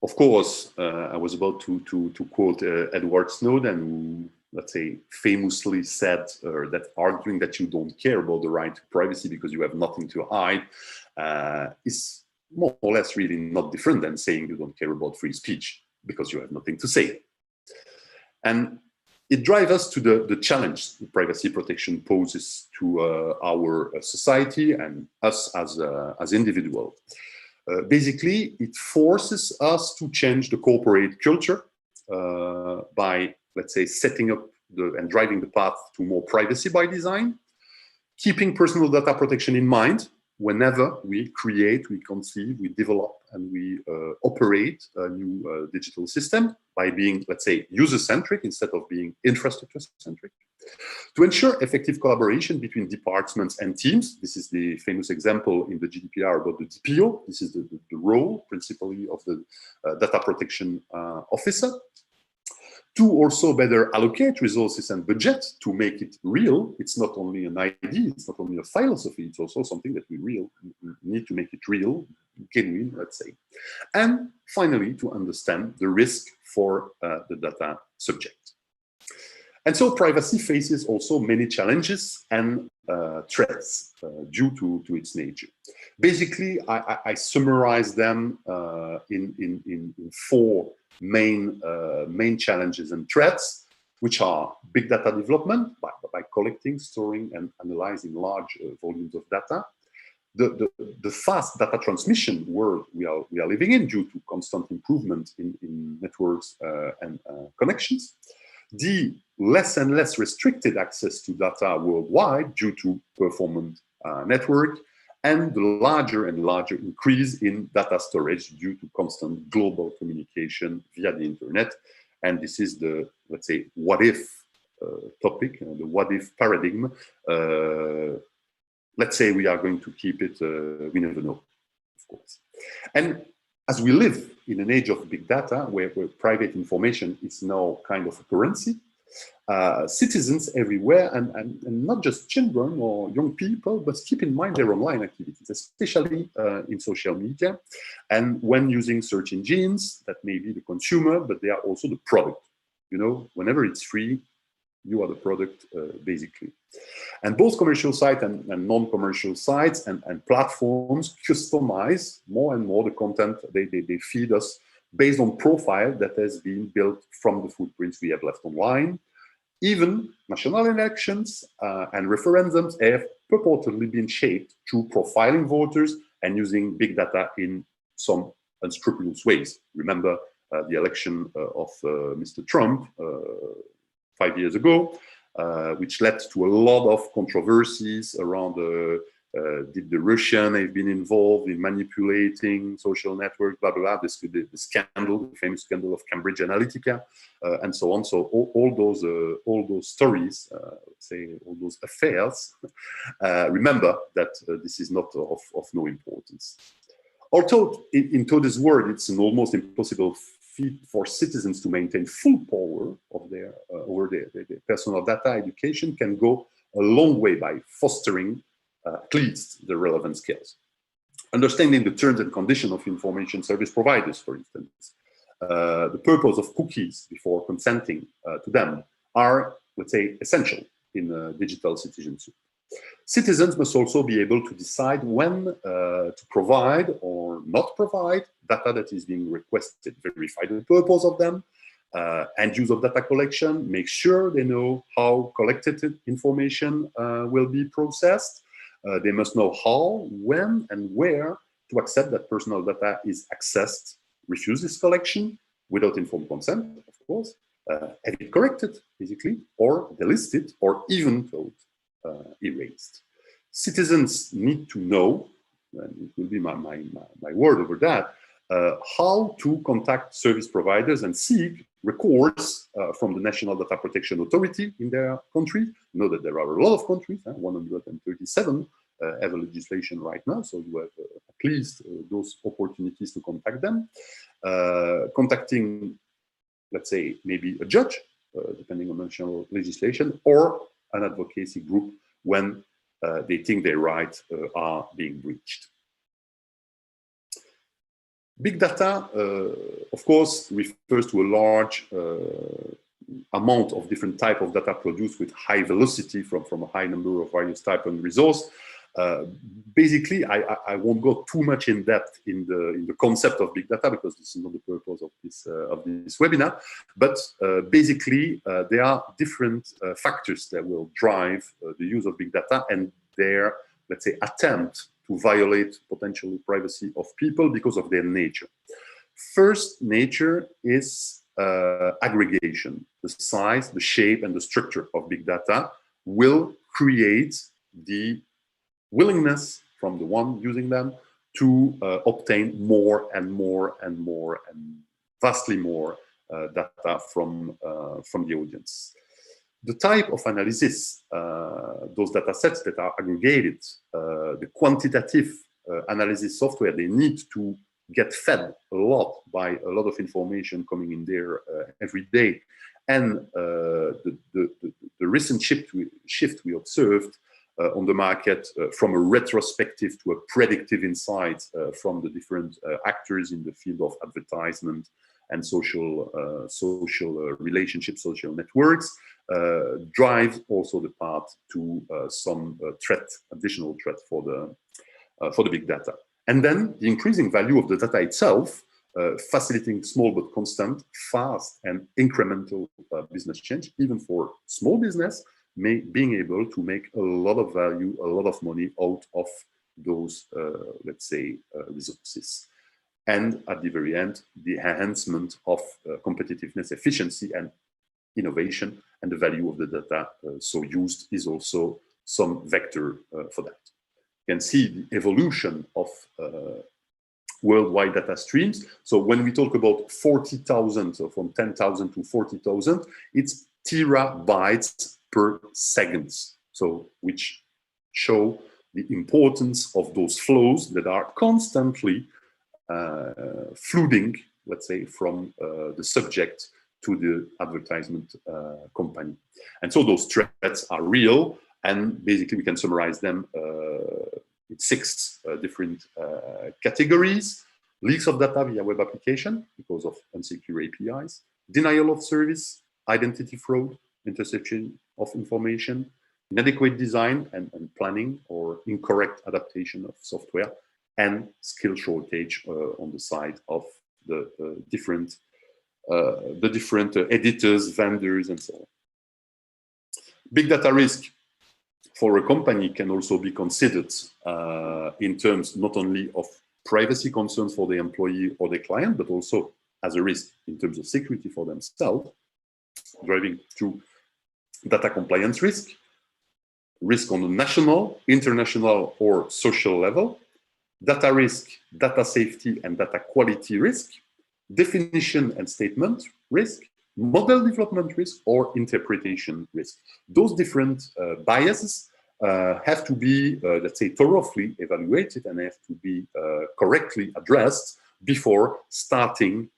Of course, I was about to quote Edward Snowden, who, let's say, famously said that arguing that you don't care about the right to privacy because you have nothing to hide is more or less really not different than saying you don't care about free speech because you have nothing to say. And it drives us to the challenge privacy protection poses to our society and us as individuals. Basically, it forces us to change the corporate culture by, let's say, setting up and driving the path to more privacy by design, keeping personal data protection in mind whenever we create, we conceive, we develop, and we operate a new digital system by being, let's say, user-centric instead of being infrastructure-centric. To ensure effective collaboration between departments and teams, this is the famous example in the GDPR about the DPO. This is the role, principally, of the data protection officer. To also better allocate resources and budget to make it real. It's not only an idea, it's not only a philosophy, it's also something that we need to make it real, genuine, let's say. And finally, to understand the risk for the data subject. And so privacy faces also many challenges and threats due to its nature. Basically, I summarize them in four main challenges and threats, which are big data development by collecting, storing, and analyzing large volumes of data. The fast data transmission world we are living in due to constant improvement in networks and connections. The less and less restricted access to data worldwide due to performant network, and the larger and larger increase in data storage due to constant global communication via the internet. And this is the, let's say, what if topic, the what if paradigm. Let's say we are going to keep it, we never know, of course. And as we live in an age of big data, where private information is now kind of a currency, citizens everywhere, and not just children or young people, but keep in mind their online activities, especially in social media. And when using search engines, that may be the consumer, but they are also the product. You know, whenever it's free, you are the product, basically. And both commercial sites and non-commercial sites and platforms customize more and more the content they feed us based on profile that has been built from the footprints we have left online. Even national elections and referendums have purportedly been shaped through profiling voters and using big data in some unscrupulous ways. Remember the election of Mr. Trump 5 years ago, which led to a lot of controversies around did the Russian have been involved in manipulating social networks, blah, blah, blah, the scandal, the famous scandal of Cambridge Analytica, and so on. So all those stories, say all those affairs, remember that this is not of no importance. Although in today's world, it's an almost impossible feat for citizens to maintain full power of their over their personal data. Education can go a long way by fostering at least the relevant skills. Understanding the terms and conditions of information service providers, for instance, the purpose of cookies before consenting to them are, let's say, essential in digital citizenship. Citizens must also be able to decide when to provide or not provide data that is being requested, verify the purpose of them, and use of data collection, make sure they know how collected information will be processed. They must know how, when, and where to accept that personal data is accessed, refuse this collection without informed consent, of course, have it corrected, basically, or delisted, or even erased. Citizens need to know, and it will be my word over that, how to contact service providers and seek recourse from the National Data Protection Authority in their country. You know that there are a lot of countries, 137 have a legislation right now, so you have at least those opportunities to contact them. Contacting, let's say, maybe a judge, depending on national legislation, or an advocacy group when they think their rights are being breached. Big data, of course, refers to a large amount of different type of data produced with high velocity from a high number of various type and resource. Basically, I won't go too much in depth in the concept of big data, because this is not the purpose of this webinar. But basically, there are different factors that will drive the use of big data and their, let's say, attempt to violate potentially privacy of people because of their nature. First nature is aggregation. The size, the shape, and the structure of big data will create the willingness from the one using them to obtain more and more and more and vastly more data from the audience. The type of analysis, those data sets that are aggregated, the quantitative analysis software, they need to get fed a lot by a lot of information coming in there every day. And the recent shift we observed on the market from a retrospective to a predictive insight from the different actors in the field of advertisement and social relationships, social networks, drives also the path to some additional threat for the big data. And then the increasing value of the data itself, facilitating small but constant, fast and incremental business change, even for small business, being able to make a lot of value, a lot of money out of those, let's say, resources. And at the very end, the enhancement of competitiveness, efficiency, and innovation, and the value of the data so used is also some vector for that. You can see the evolution of worldwide data streams. So when we talk about 40,000, so from 10,000 to 40,000, it's terabytes per second. So which show the importance of those flows that are constantly flooding, let's say, from the subject to the advertisement company. And so those threats are real, and basically we can summarize them in 6 different categories: leaks of data via web application because of unsecure APIs, denial of service, identity fraud, interception of information, inadequate design and planning or incorrect adaptation of software, and skill shortage on the side of the different editors, vendors, and so on. Big data risk for a company can also be considered in terms not only of privacy concerns for the employee or the client, but also as a risk in terms of security for themselves, driving to data compliance risk, risk on the national, international, or social level, data risk, data safety, and data quality risk, definition and statement risk, model development risk, or interpretation risk. Those different biases have to be, let's say, thoroughly evaluated and have to be correctly addressed before starting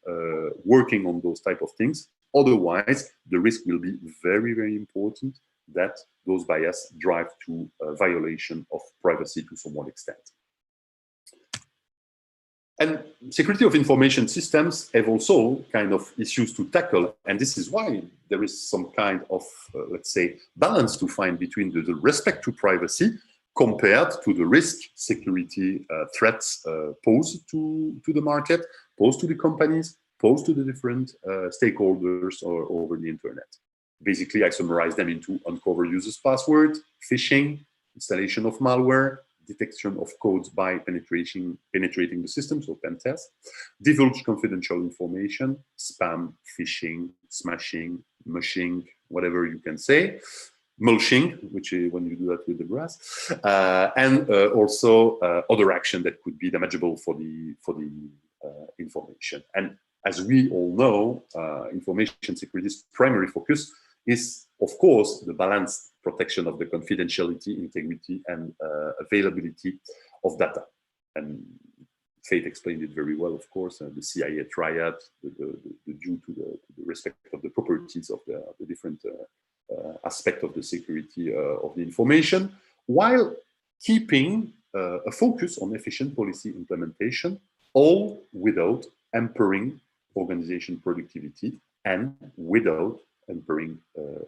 working on those type of things. Otherwise, the risk will be very, very important that those biases drive to a violation of privacy to some extent. And security of information systems have also kind of issues to tackle. And this is why there is some kind of, let's say, balance to find between the respect to privacy compared to the risk security threats posed to the market, posed to the companies, posed to the different stakeholders over the internet. Basically, I summarize them into uncover users' password, phishing, installation of malware, detection of codes by penetrating the system, so pen test, divulge confidential information, spam, phishing, smashing, mushing, whatever you can say, mulching, which is when you do that with the grass, and also other action that could be damageable for the information. And as we all know, information security's primary focus is, of course, the balanced protection of the confidentiality, integrity, and availability of data. And Faith explained it very well, of course, the CIA triad, the due to the respect of the properties of the different aspect of the security of the information, while keeping a focus on efficient policy implementation, all without hampering organization productivity and without hampering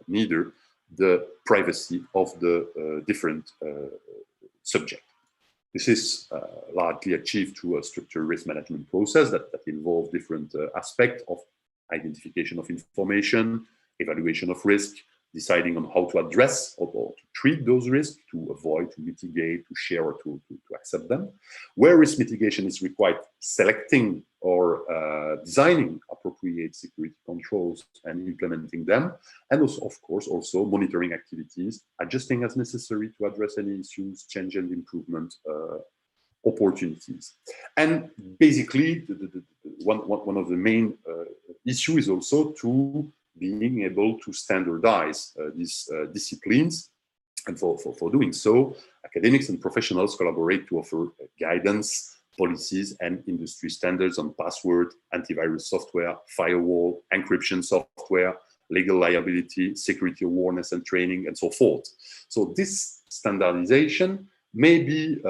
neither the privacy of the different subject. This is largely achieved through a structured risk management process that involves different aspects of identification of information, evaluation of risk, deciding on how to address or to treat those risks, to avoid, to mitigate, to share, or to accept them. Where risk mitigation is required, selecting or designing appropriate security controls and implementing them, and also, of course, also monitoring activities, adjusting as necessary to address any issues, change and improvement opportunities. And basically, one of the main issues is also to being able to standardize these disciplines. And for doing so, academics and professionals collaborate to offer guidance, policies, and industry standards on password, antivirus software, firewall, encryption software, legal liability, security awareness and training, and so forth. So this standardization may be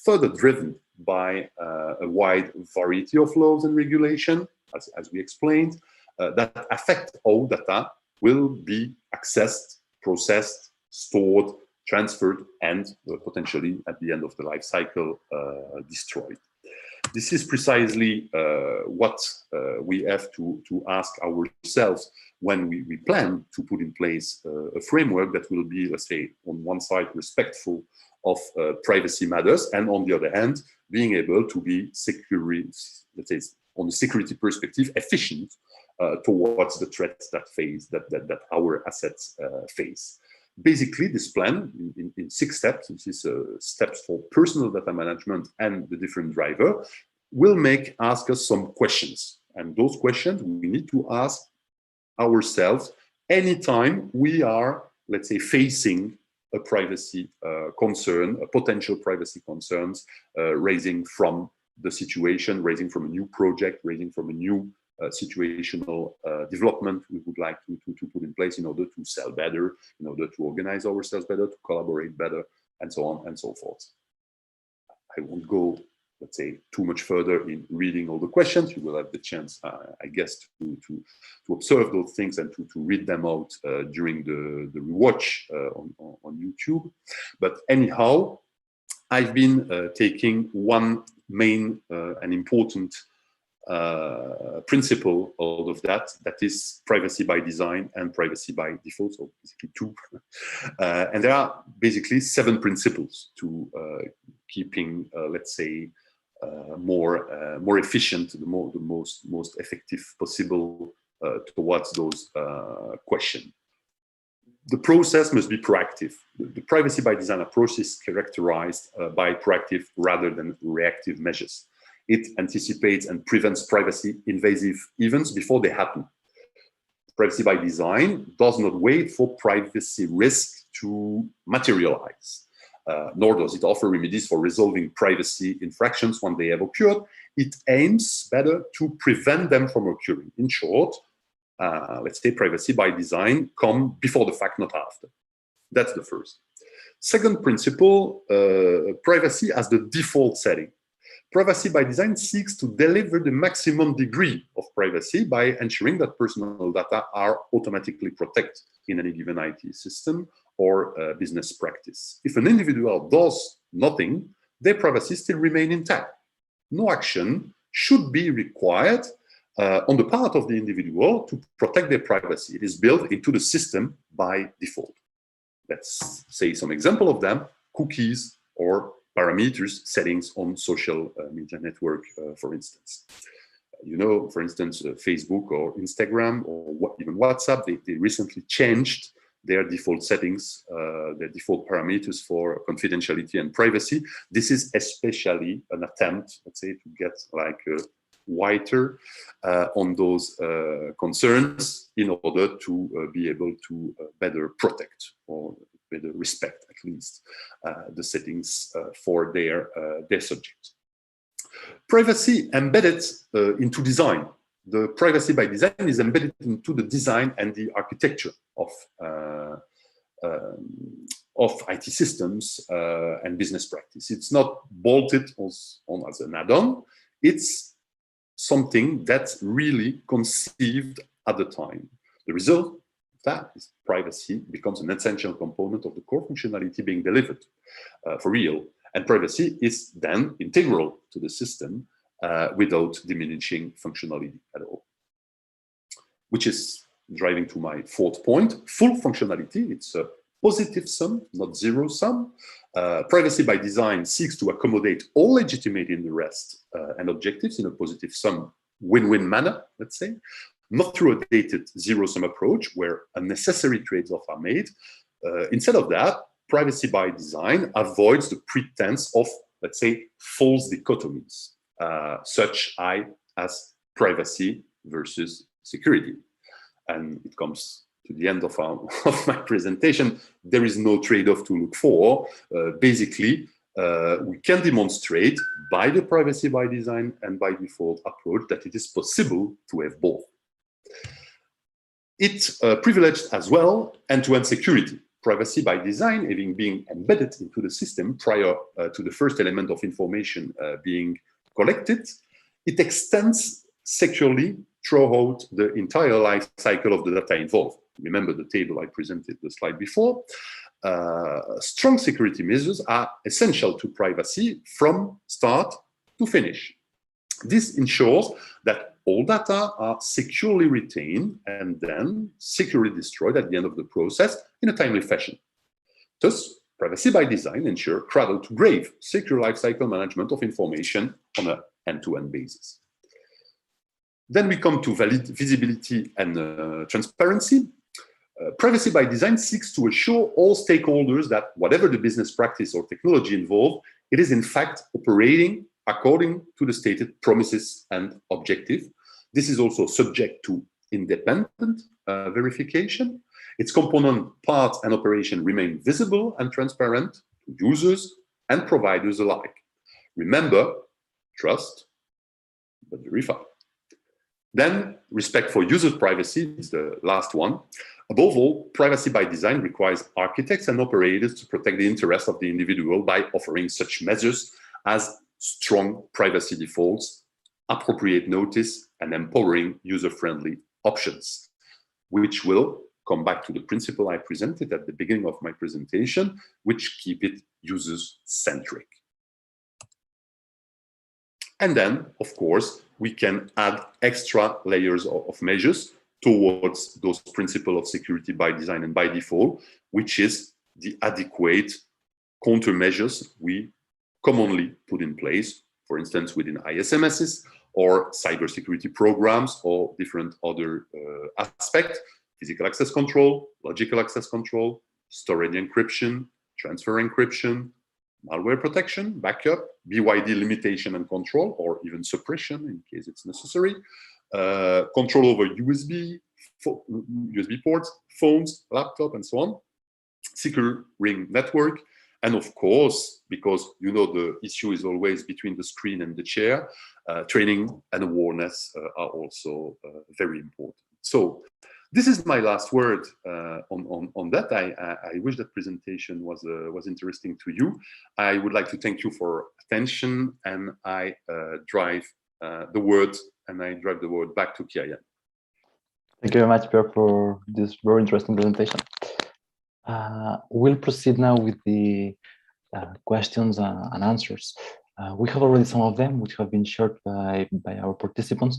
further driven by a wide variety of laws and regulation, as we explained, that affect how data will be accessed, processed, stored, transferred, and potentially at the end of the life cycle destroyed. This is precisely what we have to ask ourselves when we plan to put in place a framework that will be, let's say, on one side respectful of privacy matters, and on the other hand, being able to be security, let's say, on the security perspective, efficient towards the threats that our assets face. Basically, this plan in 6 steps, this is steps for personal data management and the different driver, will ask us some questions. And those questions we need to ask ourselves anytime we are, let's say, facing a privacy concern, a potential privacy concerns raising from the situation, raising from a new project, raising from a new situational development we would like to put in place in order to sell better, in order to organize ourselves better, to collaborate better, and so on and so forth. I won't go, let's say, too much further in reading all the questions. You will have the chance, I guess, to observe those things and to read them out during the rewatch on YouTube. But anyhow, I've been taking one main and important principle out of that is privacy by design and privacy by default, so basically 2. And there are basically 7 principles to keeping, let's say, more efficient, the most effective possible towards those questions. The process must be proactive. The privacy by design approach is characterized by proactive rather than reactive measures. It anticipates and prevents privacy invasive events before they happen. Privacy by design does not wait for privacy risk to materialize, nor does it offer remedies for resolving privacy infractions when they have occurred. It aims better to prevent them from occurring. In short, let's say privacy by design come before the fact, not after. That's the first. Second principle, privacy as the default setting. Privacy by design seeks to deliver the maximum degree of privacy by ensuring that personal data are automatically protected in any given IT system or business practice. If an individual does nothing, their privacy still remains intact. No action should be required on the part of the individual to protect their privacy. It is built into the system by default. Let's say some example of them: cookies or parameters settings on social media network, for instance. You know, for instance, Facebook or Instagram or even WhatsApp, they recently changed their default settings, their default parameters for confidentiality and privacy. This is especially an attempt, let's say, to get like whiter on those concerns in order to be able to better protect or better respect, at least, the settings for their subject. Privacy embedded into design. The privacy by design is embedded into the design and the architecture of IT systems and business practice. It's not bolted on as an add-on. It's something that's really conceived at the time. The result, that, privacy becomes an essential component of the core functionality being delivered for real. And privacy is then integral to the system without diminishing functionality at all. Which is driving to my fourth point, full functionality. It's a positive sum, not zero sum. Privacy by design seeks to accommodate all legitimate interests and objectives in a positive sum, win-win manner, let's say, not through a dated zero-sum approach where unnecessary trade-offs are made. Instead of that, privacy by design avoids the pretense of, let's say, false dichotomies, such as privacy versus security. And it comes to the end of my presentation. There is no trade-off to look for. Basically, we can demonstrate by the privacy by design and by default approach that it is possible to have both. It privileged as well end-to-end security. Privacy by design having been embedded into the system prior to the first element of information being collected, it extends securely throughout the entire life cycle of the data involved. Remember the table I presented the slide before. Strong security measures are essential to privacy from start to finish. This ensures that all data are securely retained and then securely destroyed at the end of the process in a timely fashion. Thus, privacy by design ensures cradle to grave secure lifecycle management of information on an end-to-end basis. Then we come to visibility and transparency. Privacy by design seeks to assure all stakeholders that whatever the business practice or technology involved, it is in fact operating according to the stated promises and objective. This is also subject to independent verification. Its component, parts, and operation remain visible and transparent to users and providers alike. Remember, trust, but verify. Then, respect for user privacy is the last one. Above all, privacy by design requires architects and operators to protect the interests of the individual by offering such measures as strong privacy defaults, appropriate notice, and empowering user-friendly options, which will come back to the principle I presented at the beginning of my presentation, which keep it user-centric. And then, of course, we can add extra layers of measures towards those principles of security by design and by default, which is the adequate countermeasures we commonly put in place, for instance, within ISMSs or cybersecurity programs or different other aspects, physical access control, logical access control, storage encryption, transfer encryption, malware protection, backup, BYD limitation and control, or even suppression in case it's necessary, control over USB ports, phones, laptop, and so on, secure ring network, and of course, because you know the issue is always between the screen and the chair, training and awareness are also very important. So this is my last word on that. I wish that presentation was interesting to you. I would like to thank you for attention, and I drive the word back to Pierre. Thank you very much, Pierre, for this very interesting presentation. We'll proceed now with the questions and answers. We have already some of them, which have been shared by our participants.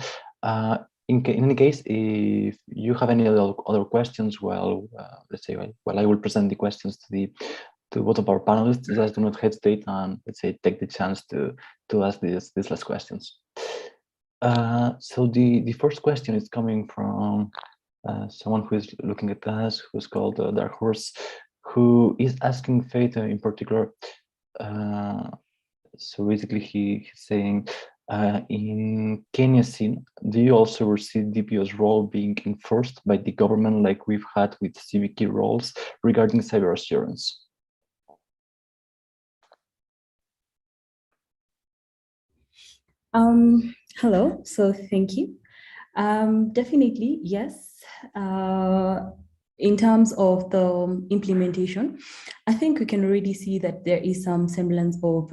In any case, if you have any other questions, well, let's say, well, I will present the questions to both of our panelists. Just do not hesitate and let's say take the chance to ask these last questions. So the first question is coming from someone who is looking at us, who's called Dark Horse, who is asking Faith in particular. So basically, he's saying, in Kenya scene, do you also see DPO's role being enforced by the government like we've had with CVK roles regarding cyber assurance? Hello, so thank you. Definitely, yes. In terms of the implementation, I think we can already see that there is some semblance of,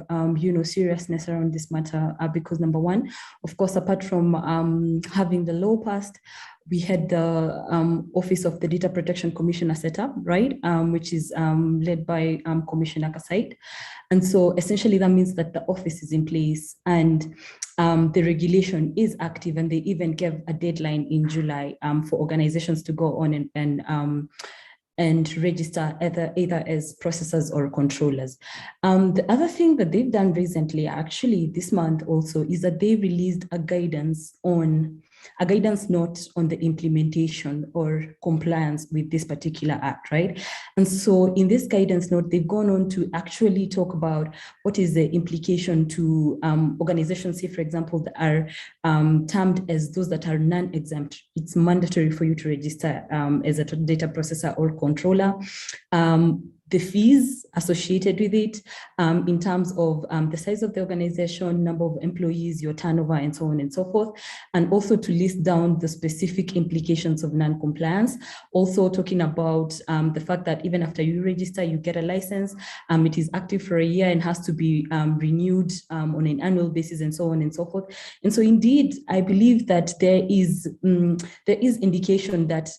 seriousness around this matter because number one, of course, apart from having the law passed, we had the Office of the Data Protection Commissioner set up, right, which is led by Commissioner Kasait. And so essentially that means that the office is in place and the regulation is active, and they even gave a deadline in July for organizations to go on and register either as processors or controllers. The other thing that they've done recently, actually this month also, is that they released a guidance note on the implementation or compliance with this particular act, right? And so in this guidance note, they've gone on to actually talk about what is the implication to organizations, say, for example, that are termed as those that are non-exempt. It's mandatory for you to register as a data processor or controller. The fees associated with it in terms of the size of the organization, number of employees, your turnover, and so on and so forth, and also to list down the specific implications of non-compliance. Also talking about the fact that even after you register, you get a license, it is active for a year and has to be renewed on an annual basis, and so on and so forth. And so indeed, I believe that there is indication that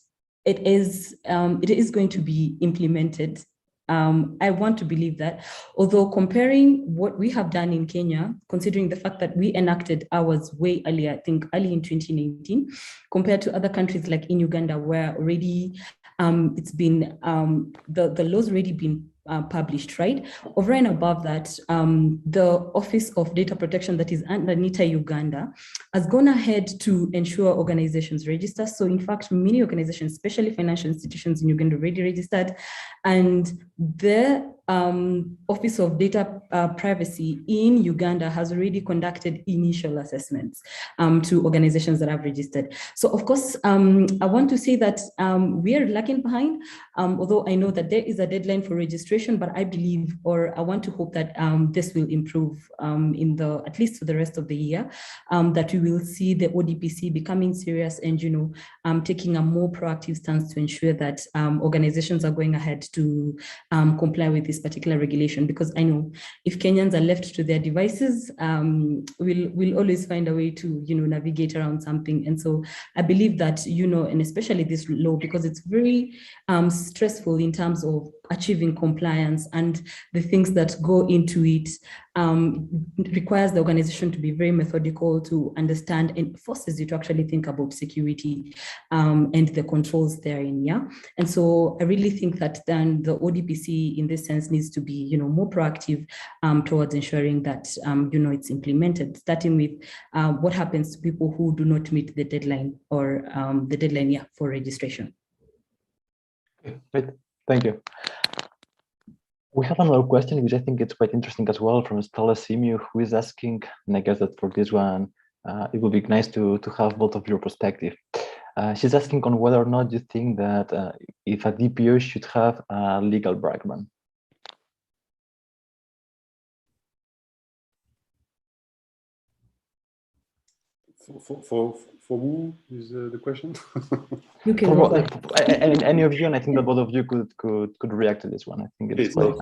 it is going to be implemented. I want to believe that, although comparing what we have done in Kenya, considering the fact that we enacted ours way earlier, I think early in 2019, compared to other countries like in Uganda, where already it's been, the law's already been published, right? Over and above that, the Office of Data Protection that is underneath Uganda has gone ahead to ensure organizations register. So in fact, many organizations, especially financial institutions in Uganda, already registered, and the Office of Data Privacy in Uganda has already conducted initial assessments to organizations that have registered. So of course, I want to say that we are lagging behind, although I know that there is a deadline for registration, but I believe, or I want to hope that this will improve at least for the rest of the year, that we will see the ODPC becoming serious and, taking a more proactive stance to ensure that organizations are going ahead to comply with this particular regulation, because I know if Kenyans are left to their devices, we'll always find a way to, navigate around something. And so I believe that, and especially this law, because it's very stressful in terms of achieving compliance and the things that go into it, requires the organization to be very methodical, to understand, and forces you to actually think about security and the controls therein, yeah? And so I really think that then the ODPC in this sense needs to be, more proactive towards ensuring that, it's implemented, starting with what happens to people who do not meet the deadline or the deadline, yeah, for registration. Great, thank you. We have another question, which I think it's quite interesting as well, from Stella Simu, who is asking, and I guess that for this one, it would be nice to have both of your perspective. She's asking on whether or not you think that if a DPO should have a legal background. For who is the question? You can for any of you, and I think that both of you could react to this one. I think it's quite,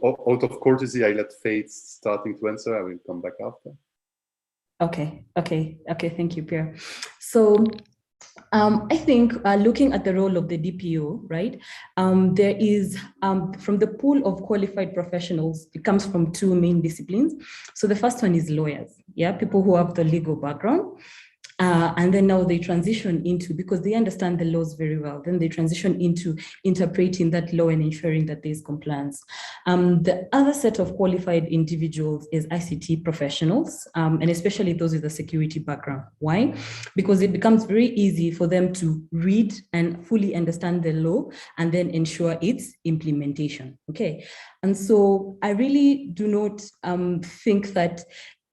out of courtesy, I let Faith starting to answer. I will come back after. Okay. Thank you, Pierre. So I think looking at the role of the DPO, right, there is, from the pool of qualified professionals, it comes from two main disciplines. So the first one is lawyers, yeah, people who have the legal background. And then now they transition into, because they understand the laws very well, then they transition into interpreting that law and ensuring that there's compliance. The other set of qualified individuals is ICT professionals, and especially those with a security background. Why? Because it becomes very easy for them to read and fully understand the law and then ensure its implementation, okay? And so I really do not think that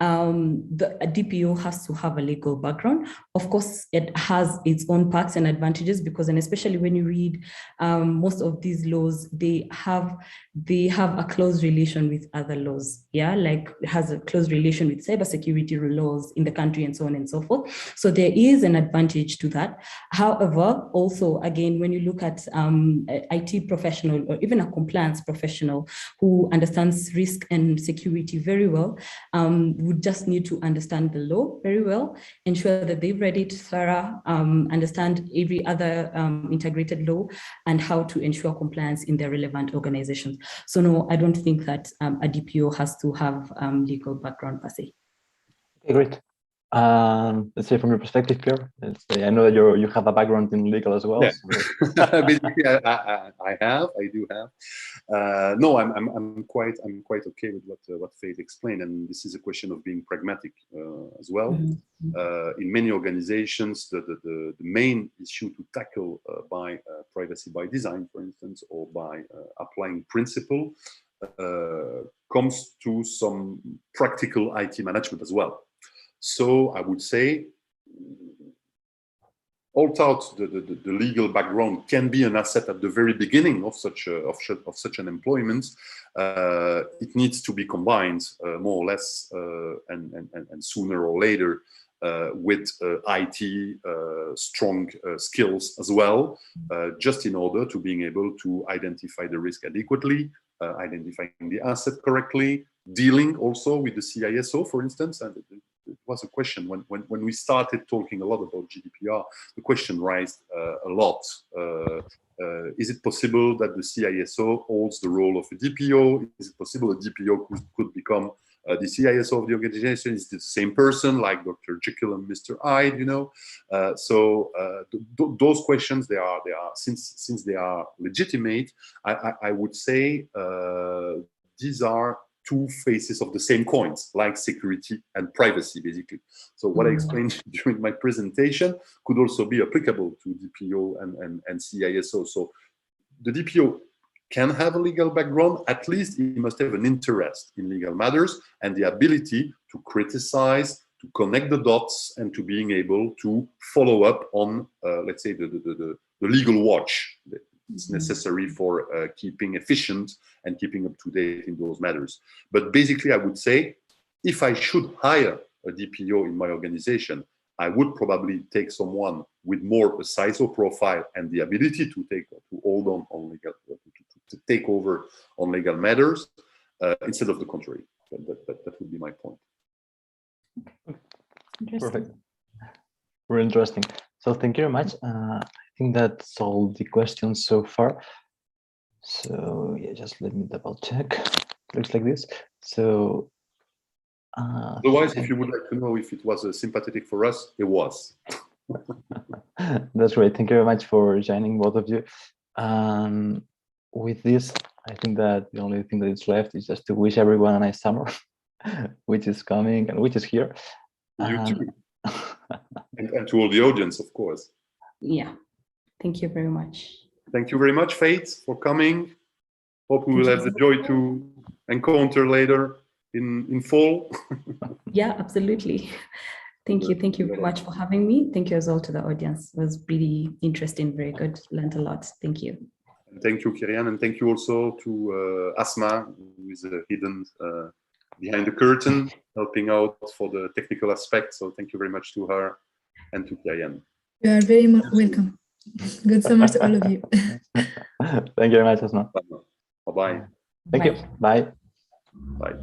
the DPO has to have a legal background. Of course, it has its own perks and advantages, because, and especially when you read most of these laws, they have a close relation with other laws, yeah, like it has a close relation with cybersecurity laws in the country and so on and so forth. So there is an advantage to that. However, also, again, when you look at IT professional or even a compliance professional who understands risk and security very well, would just need to understand the law very well, ensure that they've read it thorough, understand every other integrated law and how to ensure compliance in their relevant organizations. So no, I don't think that a DPO has to have legal background per se. Okay, great. Let's say from your perspective, Pierre, I know that you have a background in legal as well. Yeah. So. Basically, I do have. No, I'm quite okay with what Faith explained, and this is a question of being pragmatic as well. Mm-hmm. In many organizations, the main issue to tackle by privacy by design, for instance, or by applying principle, comes to some practical IT management as well. So I would say, although the legal background can be an asset at the very beginning of such an employment, it needs to be combined more or less and sooner or later with IT strong skills as well, just in order to being able to identify the risk adequately, identifying the asset correctly, dealing also with the CISO, for instance. And it was a question when we started talking a lot about GDPR, the question raised a lot. Is it possible that the CISO holds the role of a DPO? Is it possible a DPO could become the CISO of the organization? Is it the same person like Dr. Jekyll and Mr. Hyde, you know? Those questions, they are since they are legitimate, I would say these are two faces of the same coins, like security and privacy, basically. So what I explained during my presentation could also be applicable to DPO and CISO. So the DPO can have a legal background, at least he must have an interest in legal matters and the ability to criticize, to connect the dots, and to being able to follow up on, let's say, the legal watch. It's necessary for keeping efficient and keeping up to date in those matters. But basically, I would say, if I should hire a DPO in my organization, I would probably take someone with more a CISO profile and the ability to hold on legal, to take over on legal matters instead of the contrary. That would be my point. Perfect. Very interesting. So thank you very much. I think that's all the questions so far. So yeah, just let me double check. Looks like this. So otherwise, if you would like to know if it was sympathetic for us, it was. That's great. Thank you very much for joining, both of you. With this, I think that the only thing that is left is just to wish everyone a nice summer, which is coming and which is here. You too. and to all the audience, of course. Yeah. Thank you very much. Thank you very much, Faith, for coming. Hope we will have the joy to encounter later in fall. Yeah, absolutely. Thank you. Thank you very much for having me. Thank you as well to the audience. It was really interesting, very good. Learned a lot. Thank you. And thank you, Kirian, and thank you also to Asma, who is hidden behind the curtain, helping out for the technical aspects. So thank you very much to her and to Kirian. You are very much welcome. Good summer to all of you. Thank you very much, Asma. Bye-bye. Thank you. Bye. Bye.